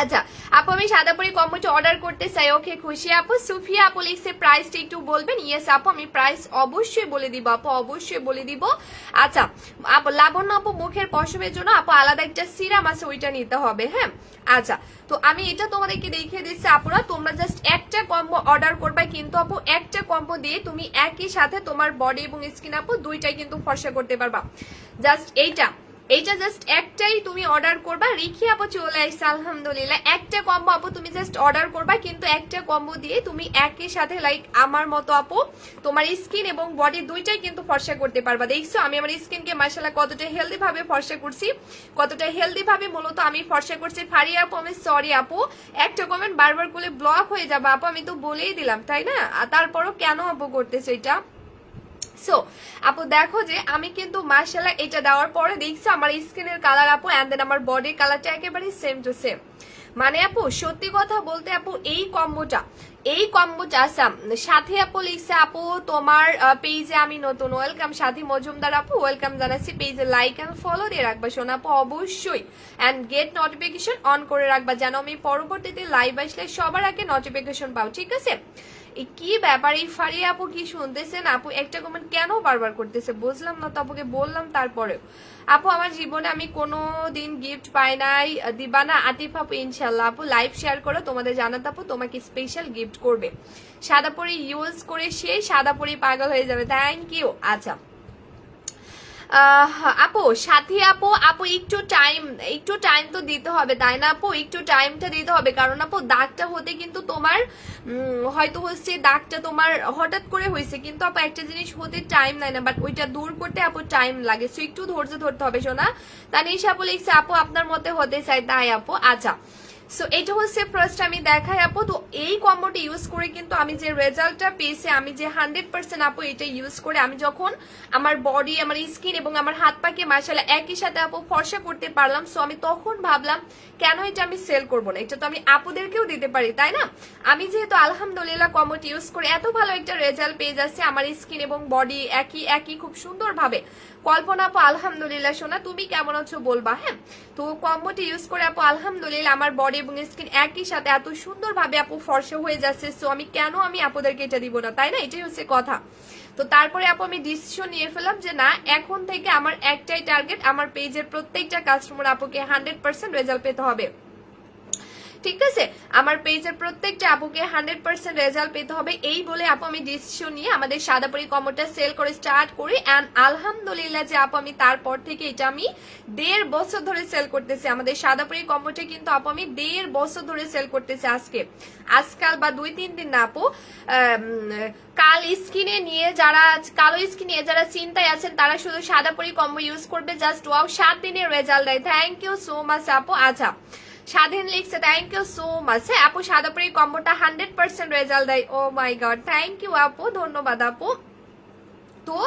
আচ্ছা আপু আমি সাদাপুরি কম্বোটা অর্ডার করতে চাই, ওকে খুশি আপু। সুফিয়া আপু লিখছে প্রাইসটা একটু বলবেন। ইয়েস আপু আমি প্রাইস অবশ্যই বলে দিব আপু, অবশ্যই বলে দিব। আচ্ছা আপু লাবণ্য আপু মুখের পশমের জন্য আপু আলাদা একটা সিরাম আছে, ওইটা নিতে হবে, হ্যাঁ। আচ্ছা তো আমি এটা তোমাদেরকে দেখিয়ে দিচ্ছি আপুরা, তোমরা জাস্ট একটা কম্বো অর্ডার করবে কিন্তু আপু, একটা কম্বো দিয়ে তুমি একই সাথে তোমার বডি এবং স্কিন আপু দুইটাই কিন্তু ফর্সা করতে পারবা। জাস্ট এইটা জাস্ট একটাই তুমি অর্ডার করবা। রিখি আপু চলে আসছে আলহামদুলিল্লাহ। একটা কম্বো আপু তুমি জাস্ট অর্ডার করবা কিন্তু একটা কম্বো দিয়ে তুমি একই সাথে লাইক আমার মতো আপু তোমার স্কিন এবং বডি দুইটাই কিন্তু ফর্সা করতে পারবা। দেখছো আমি আমার স্কিনকে মাশাআল্লাহ কতটা হেলদি ভাবে ফর্সা করছি, কতটা হেলদি ভাবে মূলত আমি ফর্সা করছি। ফারিয়া আপু আমি সরি আপু, একটা কমেন্ট বারবার করলে ব্লক হয়ে যাবে আপু, আমি তো বলেই দিলাম তাই না, তারপরও কেন আপু করতেছে এটা? সো আপু দেখো যে আমি কিন্তু মাশাআল্লাহ এটা দেওয়ার পরে দেখছো আমার স্কিনের কালার আপু এন্ড দেন আমার বডির কালারটা একেবারে সেম টু সেম। মানে আপু সত্যি কথা বলতে আপু এই কম্বোটা সাথী আপু লিখছে আপু তোমার পেজে আমি নতুন, ওয়েলকাম সাথী মজুমদার আপু, ওয়েলকাম জানাচ্ছি। পেজে লাইক এন্ড ফলো দিয়ে রাখবা শোনা আপু অবশ্যই, এন্ড গেট নোটিফিকেশন অন করে রাখবা যেন আমি পরবর্তীতে লাইভ আসলে সবার আগে নোটিফিকেশন পাও, ঠিক আছে? কি ব্যাপার এই ফারিয়া আপু কি শুনতেছেন আপু? একটা কমেন্ট কেন বারবার করতেছে বুঝলাম না তো, আপুকে বললাম তারপরে। আপু আমার জীবনে আমি কোনো দিন গিফট পাই নাই, দিবানা আতিফ আপু ইনশাল্লাহ। আপু লাইভ শেয়ার করো, তোমাদের জানাতে আপু তোমাকে স্পেশাল গিফট করবে। সাদা পরি ইউজ করে সেই সাদা পরি পাগল হয়ে যাবে, থ্যাংক ইউ। আচ্ছা আপু সাথী আপু একটু টাইম তো দিতে হবে তাই না আপু? একটু টাইমটা দিতে হবে, কারণ আপু দাগটা হতে কিন্তু তোমার হয়তো হচ্ছে দাগটা তোমার হঠাৎ করে হয়েছে, কিন্তু আপু একটা জিনিস হতে টাইম নেয় না, বাট ওইটা দূর করতে আপু টাইম লাগে, সো একটু ধৈর্য ধরতে হবে শোনা। তানিশা আপু লিখছে আপু আপনার মতে হতে চাই তাই আপু। আচ্ছা সো এটা হচ্ছে ফার্স্ট আমি দেখাই আপু। তো এই কম্বোটা ইউজ করে কিন্তু আমি যে রেজাল্টটা পেয়েছি, আমি যে 100% আপু এটা ইউজ করে আমি যখন আমার বডি আমার স্কিন এবং আমার হাত পাকে মাশাআল্লাহ একই সাথে আপু ফর্সা করতে পারলাম, সো আমি তখন ভাবলাম কেন এটা আমি সেল করব না, এটা তো আমি আপুদেরকেও দিতে পারি তাই না? আমি যেহেতু আলহামদুলিল্লাহ কম্বোটা ইউজ করে এত ভালো একটা রেজাল্ট পেয়ে যাচ্ছে, আমার স্কিন এবং বডি একই খুব সুন্দর ভাবে। কল্পনা আপু আলহামদুলিল্লাহ সোনা, তুমি কেমন আছো বলবা, হ্যাঁ। তো কম্বোটি ইউজ করে আপু আলহামদুলিল্লাহ আমার বডি এবং স্কিন একই সাথে এত সুন্দর ভাবে আপু ফর্সা হয়ে যাচ্ছে, সো আমি কেন আমি আপুদেরকে এটা দিব না তাই না, এটাই হচ্ছে কথা। তো তারপরে আপু আমি ডিসিশন নিয়ে ফেলাম যে না এখন থেকে আমার একটাই টার্গেট, আমার পেজের প্রত্যেকটা কাস্টমার আপুকে 100% রেজাল্ট পেতে হবে, ঠিক আছে? আমার পেজের প্রত্যেকটা আপুকে 100% রেজাল্ট পেতে হবে, এই বলে আপু আমি ডিসিশন নিয়ে আমাদের সাদাপুরি কম্বোটা সেল করে স্টার্ট করি। এন্ড আলহামদুলিল্লাহ যে আপু আমি তারপর থেকে এটা আমি 1.5 বছর ধরে সেল করতেছি। আমাদের সাদাপুরি কম্বোটা কিন্তু আপু আমি 1.5 বছর ধরে সেল করতেছি, আজকাল বা 2-3 দিন না আপু। কালো স্কিন নিয়ে যারা চিন্তায় আছেন তারা শুধু সাদাপুরি কম্বো ইউজ করবে, জাস্ট ওয়াও 7 দিনের রেজাল্ট দেয়। থ্যাংক ইউ সো মাচ আপু। আচ্ছা স্বাধীন লিখছে থ্যাংক ইউ সো মাচ, হ্যাঁ আপু সাদাপুরি কম্বোটা 100% রেজাল্ট দেয়। ও মাই গড থ্যাংক ইউ আপু, ধন্যবাদ আপু। তো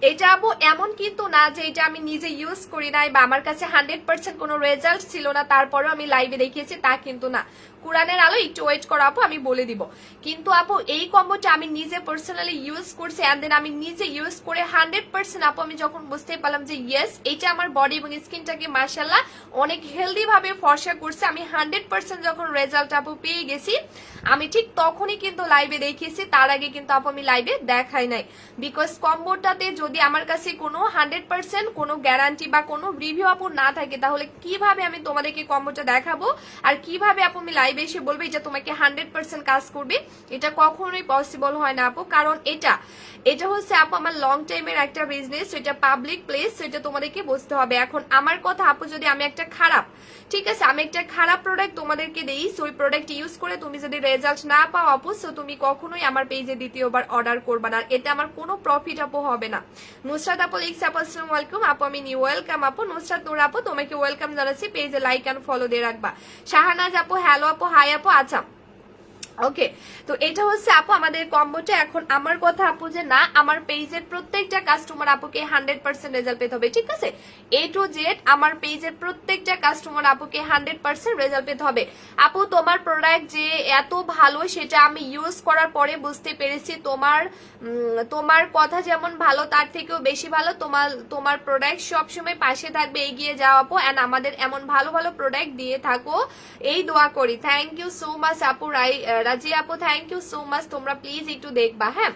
এটা আপু এমন কিন্তু না যে এটা আমি নিজে ইউজ করি নাই বা আমার কাছে 100% কোনো রেজাল্ট ছিল না তারপরেও আমি লাইভে দেখিয়েছি, তা কিন্তু না। কোরআনের আলো একটু ওয়েট করো আপু, আমি বলে দিব। কিন্তু আপু এই কম্বোটা আমি নিজে পার্সোনালি ইউজ করছি, এন্ড দেন আমি নিজে ইউজ করে 100% আপু আমি যখন বুঝতে পারলাম যে ইয়েস এটা আমার বডি এবং স্কিনটাকে মাশাআল্লাহ অনেক হেলদি ভাবে ফর্সা করছে, আমি 100% যখন রেজাল্ট আপু পেয়ে গেছি, আমি ঠিক তখনই কিন্তু লাইভে দেখিয়েছি। তার আগে কিন্তু আপু আমি লাইভে দেখাই নাই, বিকজ কম্বোটাতে যদি আমার কাছে কোনো 100% কোনো গ্যারান্টি বা কোনো রিভিউ আপু না থাকে, তাহলে কিভাবে আমি তোমাদেরকে কম্বোটা দেখাবো আর কিভাবে আপু আমি লাইভে এসে বলবো এটা তোমাকে 100% কাজ করবে? এটা কখনোই পসিবল হয় না আপু, কারণ এটা হচ্ছে আপু আমার লং টাইমের একটা বিজনেস, এটা পাবলিক প্লেস, এটা তোমাদেরকে বুঝতে হবে। এখন আমার কথা আপু, যদি আমি একটা খারাপ, ঠিক আছে, আমি একটা খারাপ প্রোডাক্ট তোমাদেরকে দেই, সো ওই প্রোডাক্ট ইউজ করে তুমি যদি রেজাল্ট না পাও আপু, সো তুমি কখনোই আমার পেজে দ্বিতীয়বার অর্ডার করবা না, এতে আমার কোনো প্রফিট আপু হবে না। নুসরাত আপু লিখছে আপু আসসালামু আলাইকুম আপু, আমি নিউ ওয়েলকাম আপু। নুসরাত নূর আপু তোমাকে ওয়েলকাম জানাচ্ছি, পেজে লাইক এন্ড ফলো দিয়ে রাখবা। শাহানাজ আপু হ্যালো আপু, হাই আপু। আচ্ছা ওকে, তো এটা হচ্ছে আপু আমাদের কম্বোটা। এখন আমার কথা আপু যে না, আমার পেজের প্রত্যেকটা কাস্টমার আপুকে 100% রেজাল্ট পেতে হবে, ঠিক আছে? এ টু জেড আমার পেজের প্রত্যেকটা কাস্টমার আপুকে 100% রেজাল্ট পেতে হবে। আপু তোমার প্রোডাক্ট যে এত ভালো সেটা আমি ইউজ করার পরে বুঝতে পেরেছি। তোমার কথা যেমন ভালো তার থেকেও বেশি ভালো। তোমার প্রোডাক্ট সবসময় পাশে থাকবে, এগিয়ে যাও আপু, এন্ড আমাদের এমন ভালো ভালো প্রোডাক্ট দিয়ে থাকো, এই দোয়া করি। থ্যাংক ইউ সো মাচ আপু। রাজি আপু থ্যাংক ইউ সো মাচ। তোমরা প্লিজ একটু দেখবা, হ্যাঁ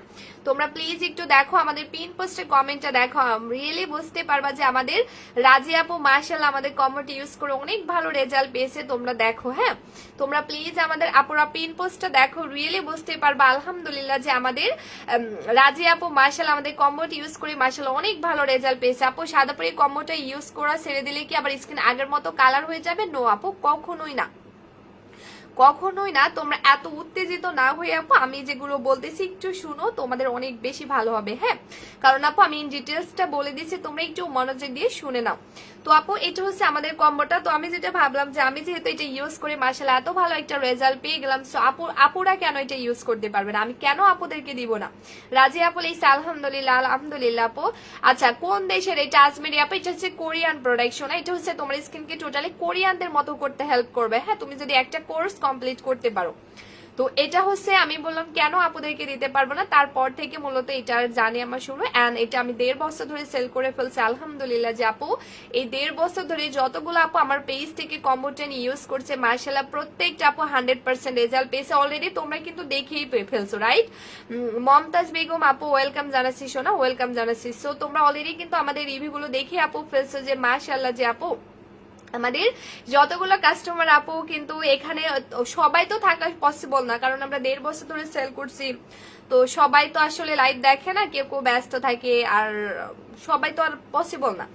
তোমরা প্লিজ একটু দেখো, আমাদের পিন পোস্টে কমেন্টটা দেখো, রিয়েলি বুঝতে পারবা যে আমাদের রাজি আপু মাশাআল্লাহ আমাদের কমেন্ট ইউজ করে অনেক ভালো রেজাল্ট পেয়েছে। তোমরা দেখো, হ্যাঁ তোমরা প্লিজ আমাদের আপুরা পিন পোস্টটা দেখো, রিয়েলি বুঝতে পারবা আলহামদুলিল্লাহ যে আমাদের রাজি আপু মাশাআল্লাহ আমাদের কম্বোটা ইউজ করে মাশাআল্লাহ অনেক ভালো রেজাল্ট পেয়েছে। আপু সাদা পরি কম্বোটা ইউজ করা ছেড়ে দিলে কি আবার স্কিন আগের মতো কালার হয়ে যাবে? নো আপু, কখনোই না, কখনোই না। তোমরা এত উত্তেজিত না হয়ে আপু আমি যেগুলো বলতেছি একটু শুনো, তোমাদের অনেক বেশি ভালো হবে, হ্যাঁ কারণ আপু আমি ডিটেলসটা বলে দিচ্ছি, তোমরা একটু মনোযোগ দিয়ে শুনে নাও। তো আপু এটা হচ্ছে আমাদের কম্বোটা। তো আমি যেটা ভাবলাম যে আমি যেহেতু এটা ইউজ করে মাশাআল্লাহ এত ভালো একটা রেজাল্ট পেয়ে গেলাম, সো আপুরা কেন এটা ইউজ করতে পারবে না, আমি কেন আপুদেরকে দিব না? রাজি আপু লিখছে আলহামদুলিল্লাহ আলহামদুলিল্লাহ আপু। আচ্ছা কোন দেশের এটা? আজমেরি আপু, এটা হচ্ছে কোরিয়ান প্রোডাকশন, এটা হচ্ছে তোমার স্কিনকে টোটালি কোরিয়ানদের মতো করতে হেল্প করবে, হ্যাঁ তুমি যদি একটা কোর্স কমপ্লিট করতে পারো। তো এটা হচ্ছে আমি বললাম কেন আপুদেরকে দিতে পারবো না, তারপর থেকে মূলত এটার জানি আমার শুরু, এন্ড এটা আমি 1.5 বছর ধরে সেল করে ফেলছি আলহামদুলিল্লাহ। যে আপু এই 1.5 বছর ধরে যতগুলো আপু আমার পেজ থেকে কম্বোটেন ইউজ করছে মাশাআল্লাহ প্রত্যেকটা আপু 100% রেজাল্ট পেয়েছে অলরেডি, তোমরা কিন্তু দেখেই ফেলছো, রাইট? মমতাজ বেগম আপু ওয়েলকাম জানাচ্ছি, শোনা ওয়েলকাম জানাচ্ছি। সো তোমরা অলরেডি কিন্তু আমাদের রিভিউগুলো দেখে আপু ফেলছো যে মাশাআল্লাহ যে আপু আমাদের যতগুলো কাস্টমার আপু কিন্তু এখানে সবাই তো থাকা পসিবল না, কারণ আমরা 1.5 বছর ধরে সেল করছি, তো সবাই তো আসলে লাইভ দেখে না, কেউ কেউ ব্যস্ত থাকে, আর সবাই তো আর পসিবল না।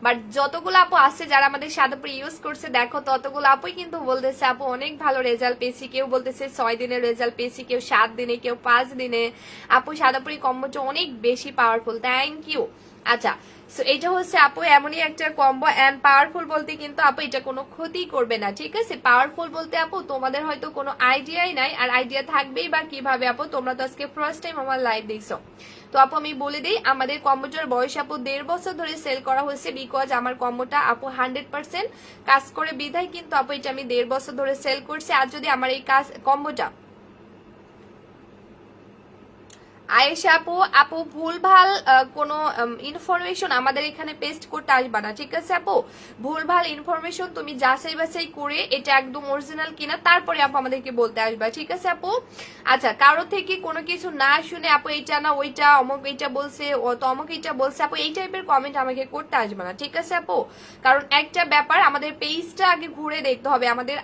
বাট যতগুলো আপু আছে যারা আমাদের সাদাপুরি ইউজ করছে দেখো, ততগুলো আপুই কিন্তু বলতেছে আপু অনেক ভালো রেজাল্ট পেয়েছি। কেউ বলতেছে 6 দিনের রেজাল্ট পেয়েছি, কেউ 7 দিনে, কেউ 5 দিনে। আপু সাদাপুরি কম্বোটা অনেক বেশি পাওয়ারফুল, থ্যাংক ইউ। আচ্ছা সো এটা হচ্ছে আপু এমনই একটা কম্বো, এন্ড পাওয়ারফুল বলতে কিন্তু আপু এটা কোনো ক্ষতি করবে না, ঠিক আছে? পাওয়ারফুল বলতে আপু তোমাদের হয়তো কোনো আইডিয়াই নাই, আর আইডিয়া থাকবেই বা কিভাবে আপু, তোমরা তো আজকে ফার্স্ট টাইম আমার লাইভ দেখছো। তো আপু আমি বলে দিই আমাদের কম্বোটার বয়স আপু 1.5 বছর ধরে সেল করা হয়েছে, বিকজ আমার কম্বোটা আপু 100% কাজ করে বিধায় কিন্তু আপু এটা আমি 1.5 বছর ধরে সেল করছি। আর যদি আমার এই কাজ কম্বোটা আয়েশা আপু ভুলভাল কোনো ইনফরমেশন আমাদের এখানে পেস্ট করতে আসবা না, ঠিক আছে আপু? ভুলভাল ইনফরমেশন তুমি যাচাই বাছাই করে এটা একদম অরিজিনাল কিনা তারপরে আপু আমাদেরকে বলতে আসবা, ঠিক আছে আপু? আচ্ছা কারো থেকে কোনো কিছু না শুনে আপু এইটা না ওইটা অমুক এইটা বলছে ও তো অমুক এইটা বলছে, আপু এই টাইপের কমেন্ট আমাকে করতে আসবে না, ঠিক আছে আপু? কারণ একটা ব্যাপার, আমাদের পেজটা আগে ঘুরে দেখতে হবে। আমাদের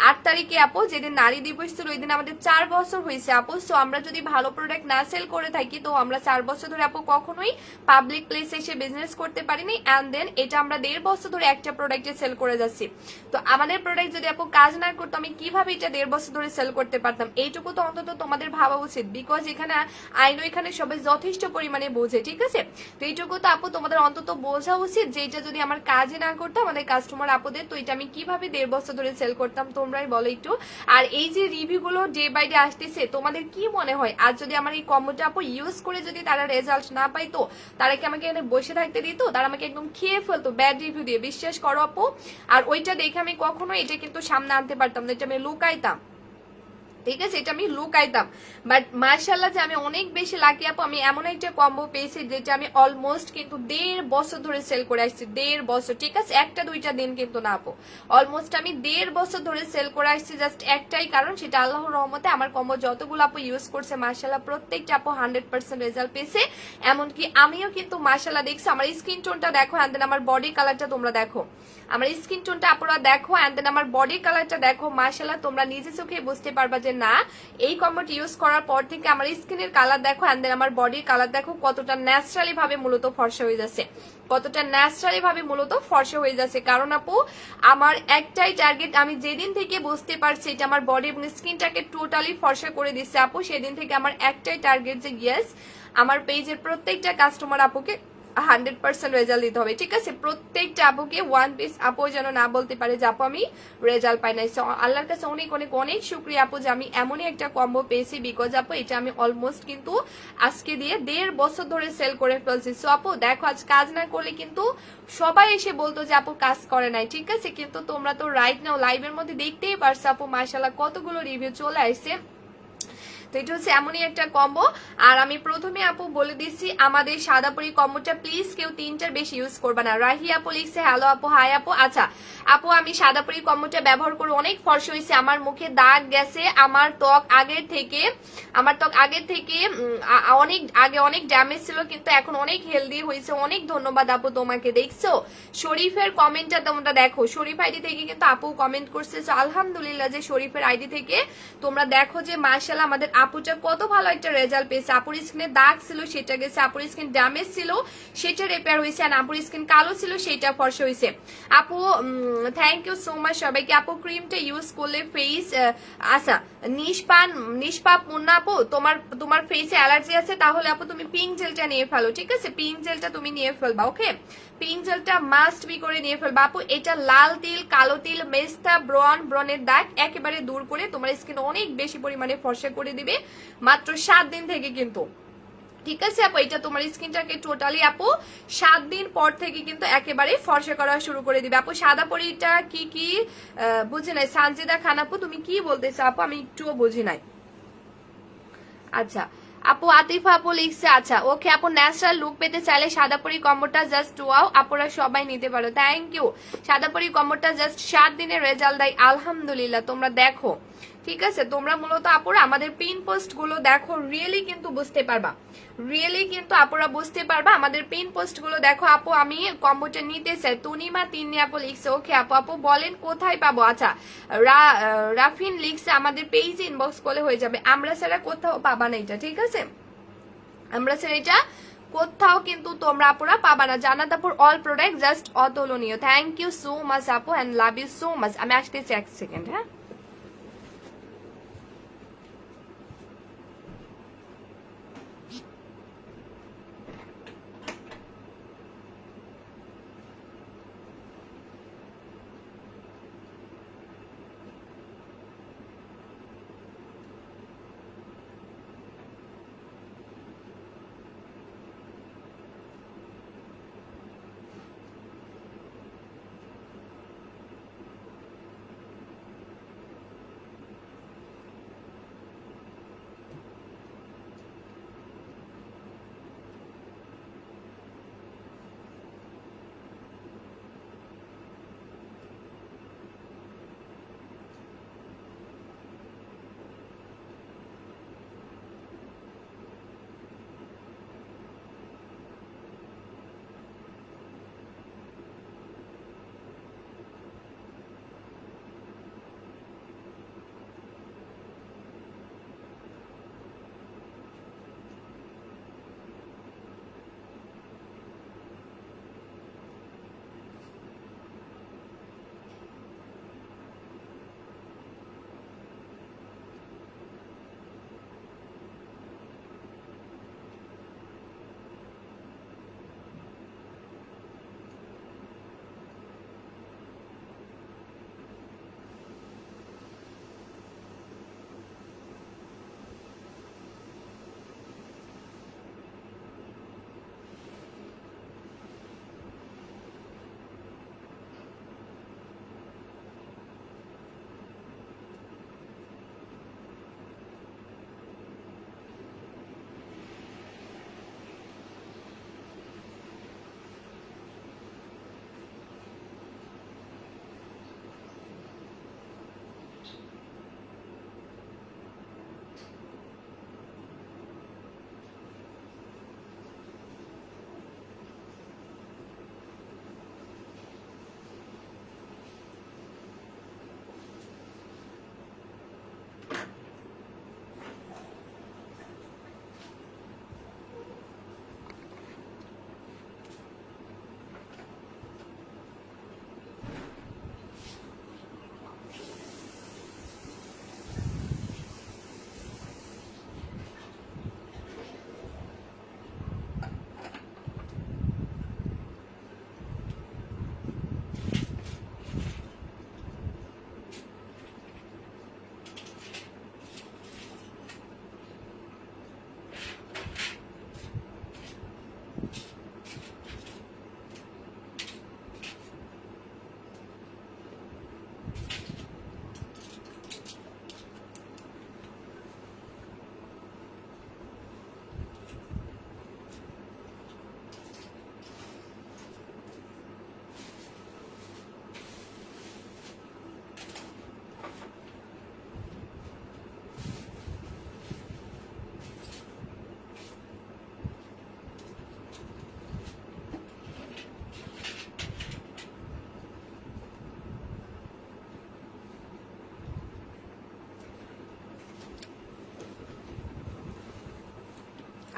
8 তারিখে আপু যেদিন নারী দিবস ছিল ওই দিন আমাদের 4 বছর হয়েছে আপু। সো আমরা যদি ভালো প্রোডাক্ট না সেল করে থাকি, তো আমরা 4 বছর ধরে আপু কখনোই পাবলিক প্লেসে এসে বিজনেস করতে পারিনি, এন্ড দেন এটা আমরা 1.5 বছর ধরে একটা প্রোডাক্টে সেল করে যাচ্ছি। তো আমাদের প্রোডাক্ট যদি আপু কাজ না করতো, আমি কিভাবে এটা 1.5 বছর ধরে সেল করতে পারতাম? এইটুকু তো অন্তত তোমাদের ভাবা উচিত, বিকজ এখানে আইনো এখানে সবাই যথেষ্ট পরিমাণে বোঝে, ঠিক আছে? তো এইটুকু তো আপু তোমাদের অন্তত বোঝা উচিত যে এটা যদি আমার কাজে না করতো আমাদের কাস্টমার আপুদের, তো এটা আমি কিভাবে 1.5 বছর ধরে সেল করতাম? তোমরাই বলো একটু। আর এই যে রিভিউ গুলো ডে বাই ডে আসতেছে, তোমাদের কি মনে হয় আজ যদি আমার এই কম্বোটা আপু ইউজ করে যদি তারা রেজাল্ট না পাইতো, তারা কি আমাকে এখানে বসে থাকতে দিত? তারা আমাকে একদম খেয়ে ফেলতো ব্যাড রিভিউ দিয়ে, বিশ্বাস করো আপু। আর ওইটা দেখে আমি কখনো এটা কিন্তু সামনে আনতে পারতাম না, এটা আমি লুকাইতাম, ঠিক আছে, এটা আমি লুকাইতাম। বাট মার্শাল্লাহ যে আমি অনেক বেশি লাকি আপু, আমি এমন একটা কম্বো পেয়েছি যেটা আমি অলমোস্ট কিন্তু 1.5 বছর ধরে সেল করে আসছি, 1.5 বছর, ঠিক আছে, একটা দুইটা দিন কিন্তু না আপু, অলমোস্ট আমি 1.5 বছর ধরে সেল করে আসছি। জাস্ট একটাই কারণ, সেটা আল্লাহর রহমতে আমার কম্বো যতগুলো আপু ইউজ করছে মার্শাল্লাহ প্রত্যেকটা আপু 100% রেজাল্ট পেয়েছে। এমনকি আমিও কিন্তু মার্শাল্লাহ দেখছি, আমার স্কিন টোনটা দেখো, অ্যান্ড দেন আমার বডি কালারটা তোমরা দেখো, আমার স্কিন টোনটা আপুরা দেখো, অ্যান্ড দেন আমার বডি কালারটা দেখো, মার্শাল্লাহ তোমরা নিজে চোখে বুঝতে পারবা যে না এই কম্বোটি ইউজ করার পর থেকে আমার স্কিনের কালার দেখো, অ্যান্ড দেন আমার বডির কালার দেখো কতটা ন্যাচারালি ভাবে মূলত ফর্সা হয়ে যাচ্ছে, কতটা ন্যাচারালি ভাবে মূলত ফর্সা হয়ে যাচ্ছে। কারণ আপু আমার একটাই টার্গেট, আমি যেদিন থেকে বুঝতে পারছি এটা আমার বডি এবং স্কিনটাকে টোটালি ফর্সা করে দিচ্ছে আপু, সেদিন থেকে আমার একটাই টার্গেট যে ইয়েস আমার পেজের প্রত্যেকটা কাস্টমার আপুকে 100% রেজাল্ট দিতে হবে, ঠিক আছে, প্রত্যেকটা আপুকে ওয়ান পিস আপু যেন না বলতে পারে যে আপু আমি রেজাল্ট পাই নাই। আল্লাহর কাছে অনেক অনেক অনেক শুক্রিয়া আপু যে আমি এমনই একটা কম্বো পেয়েছি, বিকজ আপু এটা আমি অলমোস্ট কিন্তু আজকে দিয়ে 1.5 বছর ধরে সেল করে ফেলছি। সো আপু দেখো আজ কাজ না করলে কিন্তু সবাই এসে বলতো যে আপু কাজ করে নাই, ঠিক আছে, কিন্তু তোমরা তো রাইট নাও লাইভের মধ্যে দেখতেই পারছো আপু মাশাআল্লাহ কতগুলো রিভিউ চলে আসছে। তো এটা হচ্ছে এমনই একটা কম্বো। আর আমি প্রথমে আপু বলে দিচ্ছি আমাদের সাদাপুরি কম্বোটা প্লিজ কেউ 3টার বেশি ইউজ করবে না। রাহি আপু লিখছে হ্যালো আপু, হাই আপু। আচ্ছা আপু আমি সাদাপুরি কম্বোটা ব্যবহার করে অনেক ফর্সা হয়েছে, আমার মুখে দাগ গেছে, আমার ত্বক আগের থেকে অনেক আগে অনেক ড্যামেজ ছিল, কিন্তু এখন অনেক হেলদি হয়েছে। অনেক ধন্যবাদ আপু তোমাকে। দেখছো শরীফের কমেন্টটা তোমরা দেখো, শরীফ আইডি থেকে কিন্তু আপু কমেন্ট করছে, আলহামদুলিল্লাহ যে শরীফের আইডি থেকে তোমরা দেখো যে মাশাআল্লাহ আমাদের আপুটা কত ভালো একটা রেজাল্ট পেয়েছে। আপুর স্কিনে দাগ ছিল সেটা গেছে, আপুর স্কিন ড্যামেজ ছিল সেটা রিপেয়ার হয়েছে, আর আপুর স্কিন কালো ছিল সেটা ফর্সা হয়েছে। আপু থ্যাংক ইউ সো মাচ সবাইকে। আপু ক্রিমটা ইউজ করলে ফেস আচ্ছা নিষ্পাপ মুন্না আপু তোমার ফেসে অ্যালার্জি আছে, তাহলে আপু তুমি পিঙ্ক জেলটা নিয়ে ফেলো, ঠিক আছে, পিঙ্ক জেলটা তুমি নিয়ে ফেলবা, ওকে, পিঙ্ক জেলটা মাস্ট বি করে নিয়ে ফেলবা আপু। এটা লাল তিল, কালো তিল, মেস্তা, ব্রনের দাগ একেবারে দূর করে তোমার স্কিন অনেক বেশি পরিমাণে ফর্সা করে দিবে মাত্র 7 দিন থেকে কিন্তু, ঠিক আছে আপু। এটা তোমার স্কিনটাকে টোটালি আপু 7 দিন পর থেকে কিন্তু একেবারে ফর্সা করা শুরু করে দিবে আপু। সাদা পরিটা কি কি বুঝি নাই, সানজিদা খান আপু তুমি কি বলতেছো আপু, আমি একটুও বুঝি নাই। আচ্ছা আপু আতিফা আপু লিখছে, আচ্ছা ওকে আপু ন্যাচারাল লুক পেতে চাইলে সাদাপুরি কম্বোটা জাস্ট ওয়াও, আপুরা সবাই নিতে পারো, থ্যাংক ইউ। সাদাপুরি কম্বোটা জাস্ট 7 দিনের রেজাল্ট দেয় আলহামদুলিল্লাহ, তোমরা দেখো, ঠিক আছে, তোমরা মূলত আপুরা আমাদের পিন পোস্ট গুলো দেখো, রিয়েলি কিন্তু বুঝতে পারবা, রিয়েলি কিন্তু আপুরা বুঝতে পারবা আমাদের পিন পোস্ট গুলো দেখো। আপু আমি কম্বোটা নিতে চাই, তনিমা তিন্নি আপু লিখছে, ওকে আপু আপু বলেন কোথায় পাবো। আচ্ছা রাফিন লিখছে আমাদের পেজ ইনবক্স করলে হয়ে যাবে, আমরা ছাড়া কোথাও পাবা না এটা, ঠিক আছে, আমরা ছাড়া এটা কোথাও কিন্তু তোমরা আপুরা পাবা না। জান্নাত আপুর অল প্রোডাক্ট জাস্ট অতুলনীয়, থ্যাংক ইউ সো মাচ আপু and love you so much. আমি আসতেছি 1 সেকেন্ড, হ্যাঁ।